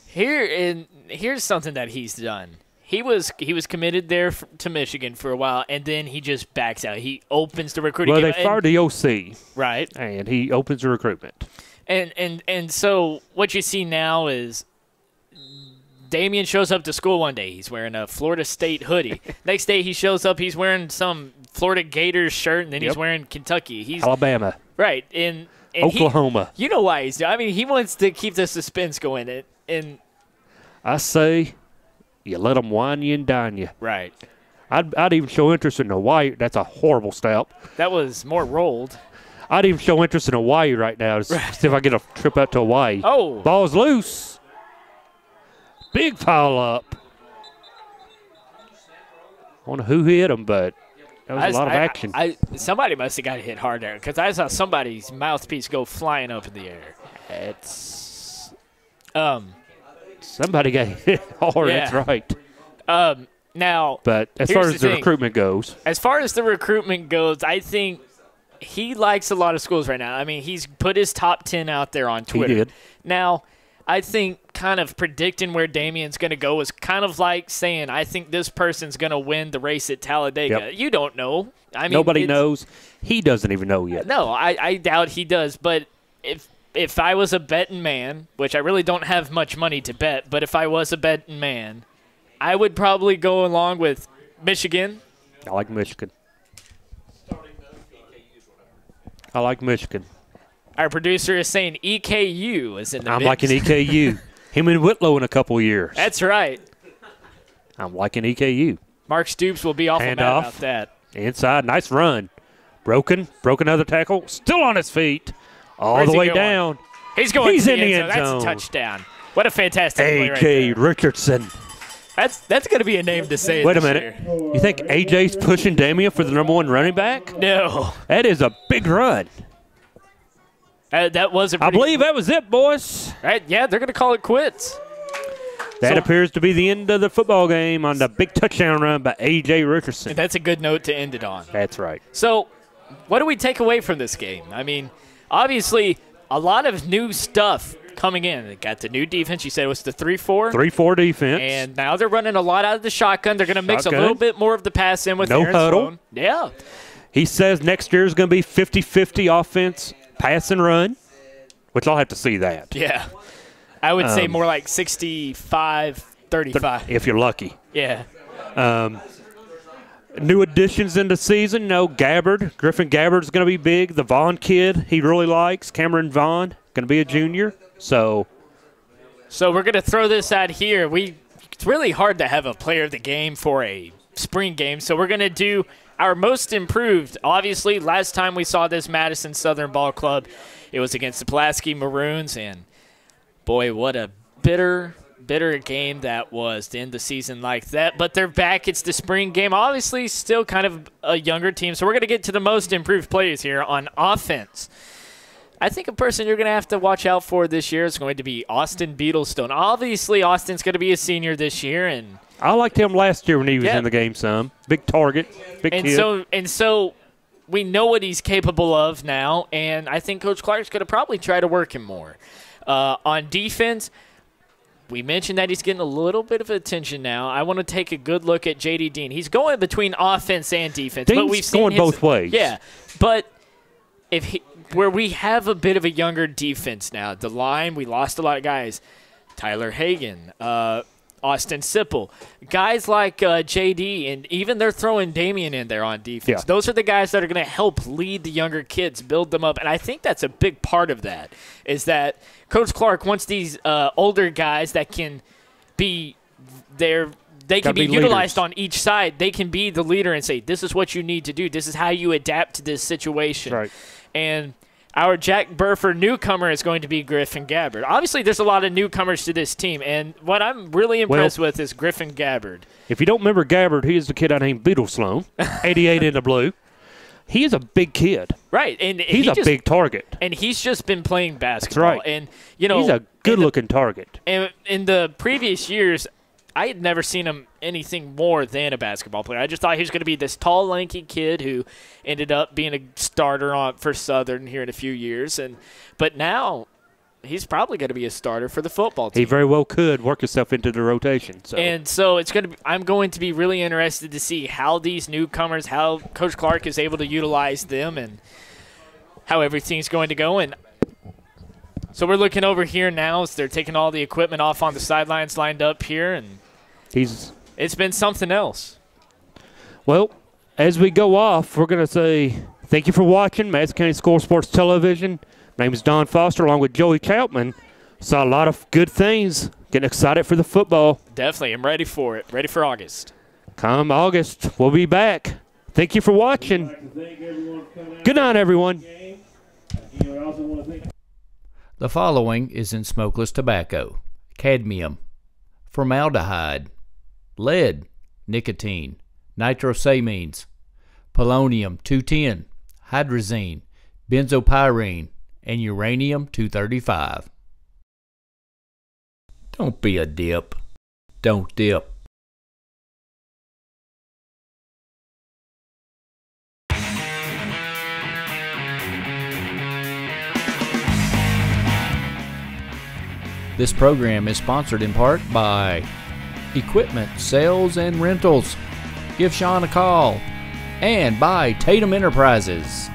Here's something that he's done. He was committed there to Michigan for a while, and then he just backs out. He opens the recruiting. Well, they fired the OC, right? And he opens the recruitment. And so what you see now is Damian shows up to school one day. He's wearing a Florida State hoodie. Next day he shows up, he's wearing some Florida Gators shirt, and then he's wearing Kentucky. He's Alabama. Right. And Oklahoma. You know why he's doing. I mean, he wants to keep the suspense going. And I say you let them wine you and dine you. Right. I'd even show interest in Hawaii. That's a horrible step. That was more rolled. I'd even show interest in Hawaii right now to see if I get a trip out to Hawaii. Oh. Ball's loose. Big pile up. I don't know who hit him, but that was a lot of action. Somebody must have got hit hard there because I saw somebody's mouthpiece go flying up in the air. It's somebody got hit hard. Yeah. That's right. Now, but as far as the recruitment goes, I think he likes a lot of schools right now. I mean, he's put his top 10 out there on Twitter. He did. Now, I think kind of predicting where Damian's going to go is kind of like saying, I think this person's going to win the race at Talladega. Yep. You don't know. I mean, nobody knows. He doesn't even know yet. No, I doubt he does. But if I was a betting man, which I really don't have much money to bet, but if I was a betting man, I would probably go along with Michigan. I like Michigan. I like Michigan. Our producer is saying EKU is in the I'm mix. liking EKU. Him and Whitlow in a couple years. That's right. I'm liking EKU. Mark Stoops will be awful mad about that. Inside, nice run. Broken other tackle. Still on his feet. All the way down. He's going He's to in the end zone. That's a touchdown. What a fantastic play right A.K. there. Richardson. That's going to be a name to say. Wait a minute. Year. You think A.J.'s pushing Damian for the #1 running back? No. That is a big run. That was a I believe that was it, boys. Right? Yeah, they're going to call it quits. That appears to be the end of the football game on the big touchdown run by A.J. Richardson. That's a good note to end it on. That's right. So, what do we take away from this game? I mean, obviously, a lot of new stuff coming in. They got the new defense. You said it was the 3-4? 3-4 defense. And now they're running a lot out of the shotgun. They're going to mix a little bit more of the pass in with no Aaron huddle. Sloan. Yeah. He says next year is going to be 50-50 offense, pass and run, which I'll have to see that. Yeah. I would say more like 65-35. If you're lucky. Yeah. New additions in the season. No, Gabbard. Griffin Gabbard is going to be big. The Vaughn kid he really likes. Cameron Vaughn, going to be a junior. So we're going to throw this out here. It's really hard to have a player of the game for a spring game. So we're going to do our most improved. Obviously, last time we saw this Madison Southern Ball Club, it was against the Pulaski Maroons. And, boy, what a bitter game that was to end the season like that. But they're back. It's the spring game. Obviously, still kind of a younger team. So we're going to get to the most improved players here on offense. I think a person you're going to have to watch out for this year is going to be Austin Beetlestone. Obviously, Austin's going to be a senior this year, and I liked him last year when he was in the game some. Big target, big kid. So we know what he's capable of now, and I think Coach Clark's going to probably try to work him more. On defense, we mentioned that he's getting a little bit of attention now. I want to take a good look at J.D. Dean. He's going between offense and defense. Dean's but we've seen going both ways. Yeah, but where we have a bit of a younger defense now, the line, we lost a lot of guys. Tyler Hagan, Austin Sipple, guys like J.D., and even they're throwing Damian in there on defense. Yeah. Those are the guys that are going to help lead the younger kids, build them up, and I think that's a big part of that, is that Coach Clark wants these older guys that can be there. They can be utilized on each side. They can be the leader and say, this is what you need to do. This is how you adapt to this situation. Right. And our Jack Burford newcomer is going to be Griffin Gabbard. Obviously, there's a lot of newcomers to this team, and what I'm really impressed with is Griffin Gabbard. If you don't remember Gabbard, he is the kid I named Beetle Sloan, 88 in the blue. He is a big kid. Right. And he's a big target. And he's just been playing basketball. That's right. And, you know, he's a good-looking target. And in the previous years, I had never seen him anything more than a basketball player. I just thought he was going to be this tall, lanky kid who ended up being a starter for Southern here in a few years. But now he's probably going to be a starter for the football team. He very well could work himself into the rotation. And so I'm going to be really interested to see how these newcomers, how Coach Clark is able to utilize them and how everything's going to go. And So we're looking over here now as they're taking all the equipment off on the sidelines lined up here, and it's been something else. Well, as we go off, we're going to say thank you for watching Madison County School Sports Television. My name is Don Foster along with Joey Kaupman. Saw a lot of good things. Getting excited for the football. Definitely. I'm ready for it. Ready for August. Come August, we'll be back. Thank you for watching. Good night, everyone. The following is in smokeless tobacco: cadmium, formaldehyde, lead, nicotine, nitrosamines, polonium-210, hydrazine, benzopyrene, and uranium-235. Don't be a dip. Don't dip. This program is sponsored in part by Equipment Sales and Rentals. Give Sean a call. And by Tatum Enterprises.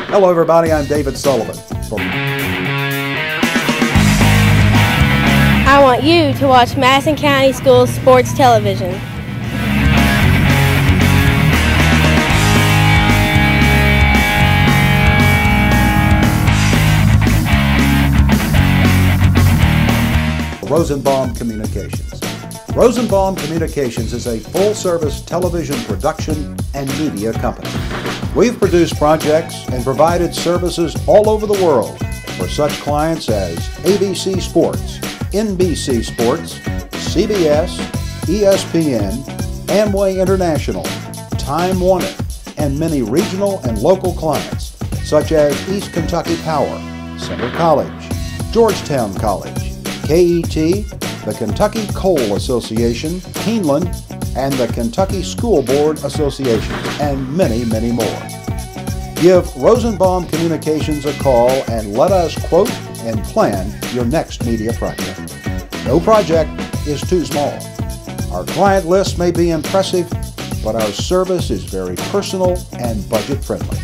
Hello everybody, I'm David Sullivan. I want you to watch Madison County Schools Sports Television. Rosenbaum Communications. Rosenbaum Communications is a full-service television production and media company. We've produced projects and provided services all over the world for such clients as ABC Sports, NBC Sports, CBS, ESPN, Amway International, Time Warner, and many regional and local clients such as East Kentucky Power, Center College, Georgetown College, KET, the Kentucky Coal Association, Keeneland, and the Kentucky School Board Association, and many, many more. Give Rosenbaum Communications a call and let us quote and plan your next media project. No project is too small. Our client list may be impressive, but our service is very personal and budget friendly.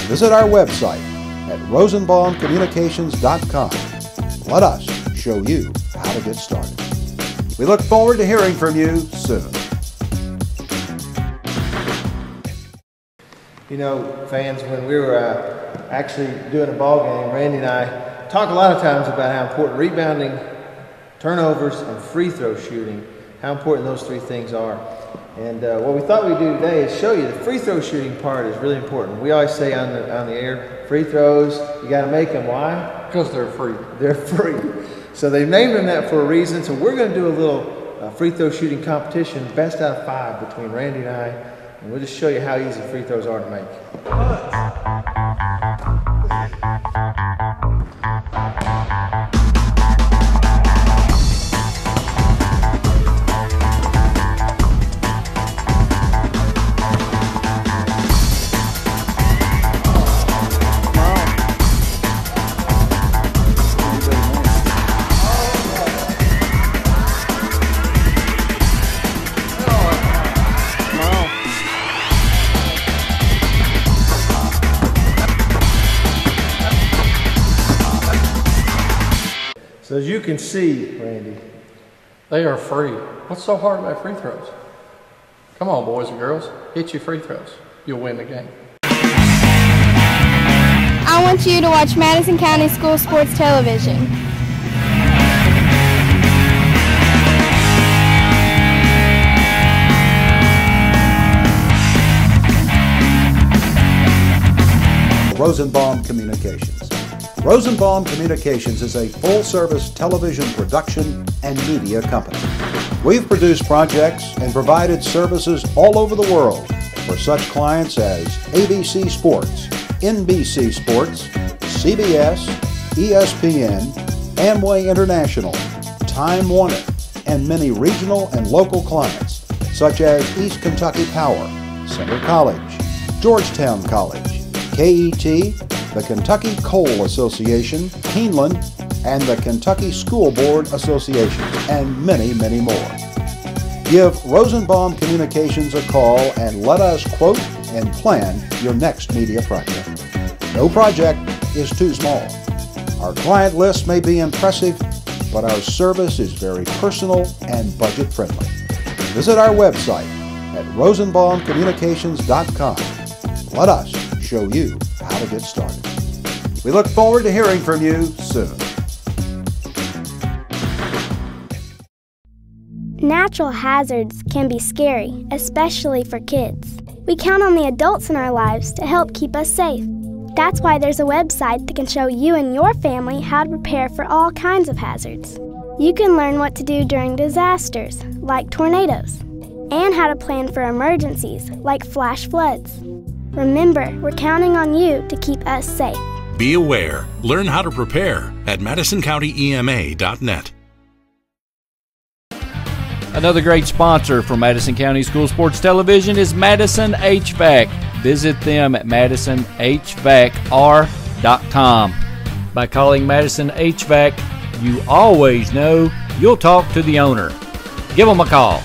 Visit our website at rosenbaumcommunications.com. Let us show you how to get started. We look forward to hearing from you soon. You know, fans, when we were actually doing a ball game, Randy and I talk a lot of times about how important rebounding, turnovers, and free throw shooting, how important those three things are. And what we thought we'd do today is show you the free throw shooting part is really important. We always say on the air, free throws, you got to make them. Why? Because they're free. They're free. So they've named them that for a reason. So we're going to do a little free throw shooting competition, best out of 5 between Randy and I. And we'll just show you how easy free throws are to make. So as you can see, Randy, they are free. What's so hard about free throws? Come on, boys and girls, hit your free throws. You'll win the game. I want you to watch Madison County School Sports Television. Rosenbaum Communications. Rosenbaum Communications is a full-service television production and media company. We've produced projects and provided services all over the world for such clients as ABC Sports, NBC Sports, CBS, ESPN, Amway International, Time Warner, and many regional and local clients such as East Kentucky Power, Center College, Georgetown College, KET, the Kentucky Coal Association, Keeneland, and the Kentucky School Board Association, and many, many more. Give Rosenbaum Communications a call and let us quote and plan your next media project. No project is too small. Our client list may be impressive, but our service is very personal and budget friendly. Visit our website at rosenbaumcommunications.com. Let us show you how to get started. We look forward to hearing from you soon. Natural hazards can be scary, especially for kids. We count on the adults in our lives to help keep us safe. That's why there's a website that can show you and your family how to prepare for all kinds of hazards. You can learn what to do during disasters, like tornadoes, and how to plan for emergencies, like flash floods. Remember, we're counting on you to keep us safe. Be aware. Learn how to prepare at MadisonCountyEMA.net. Another great sponsor for Madison County School Sports Television is Madison HVAC. Visit them at MadisonHVACR.com. By calling Madison HVAC, you always know you'll talk to the owner. Give them a call.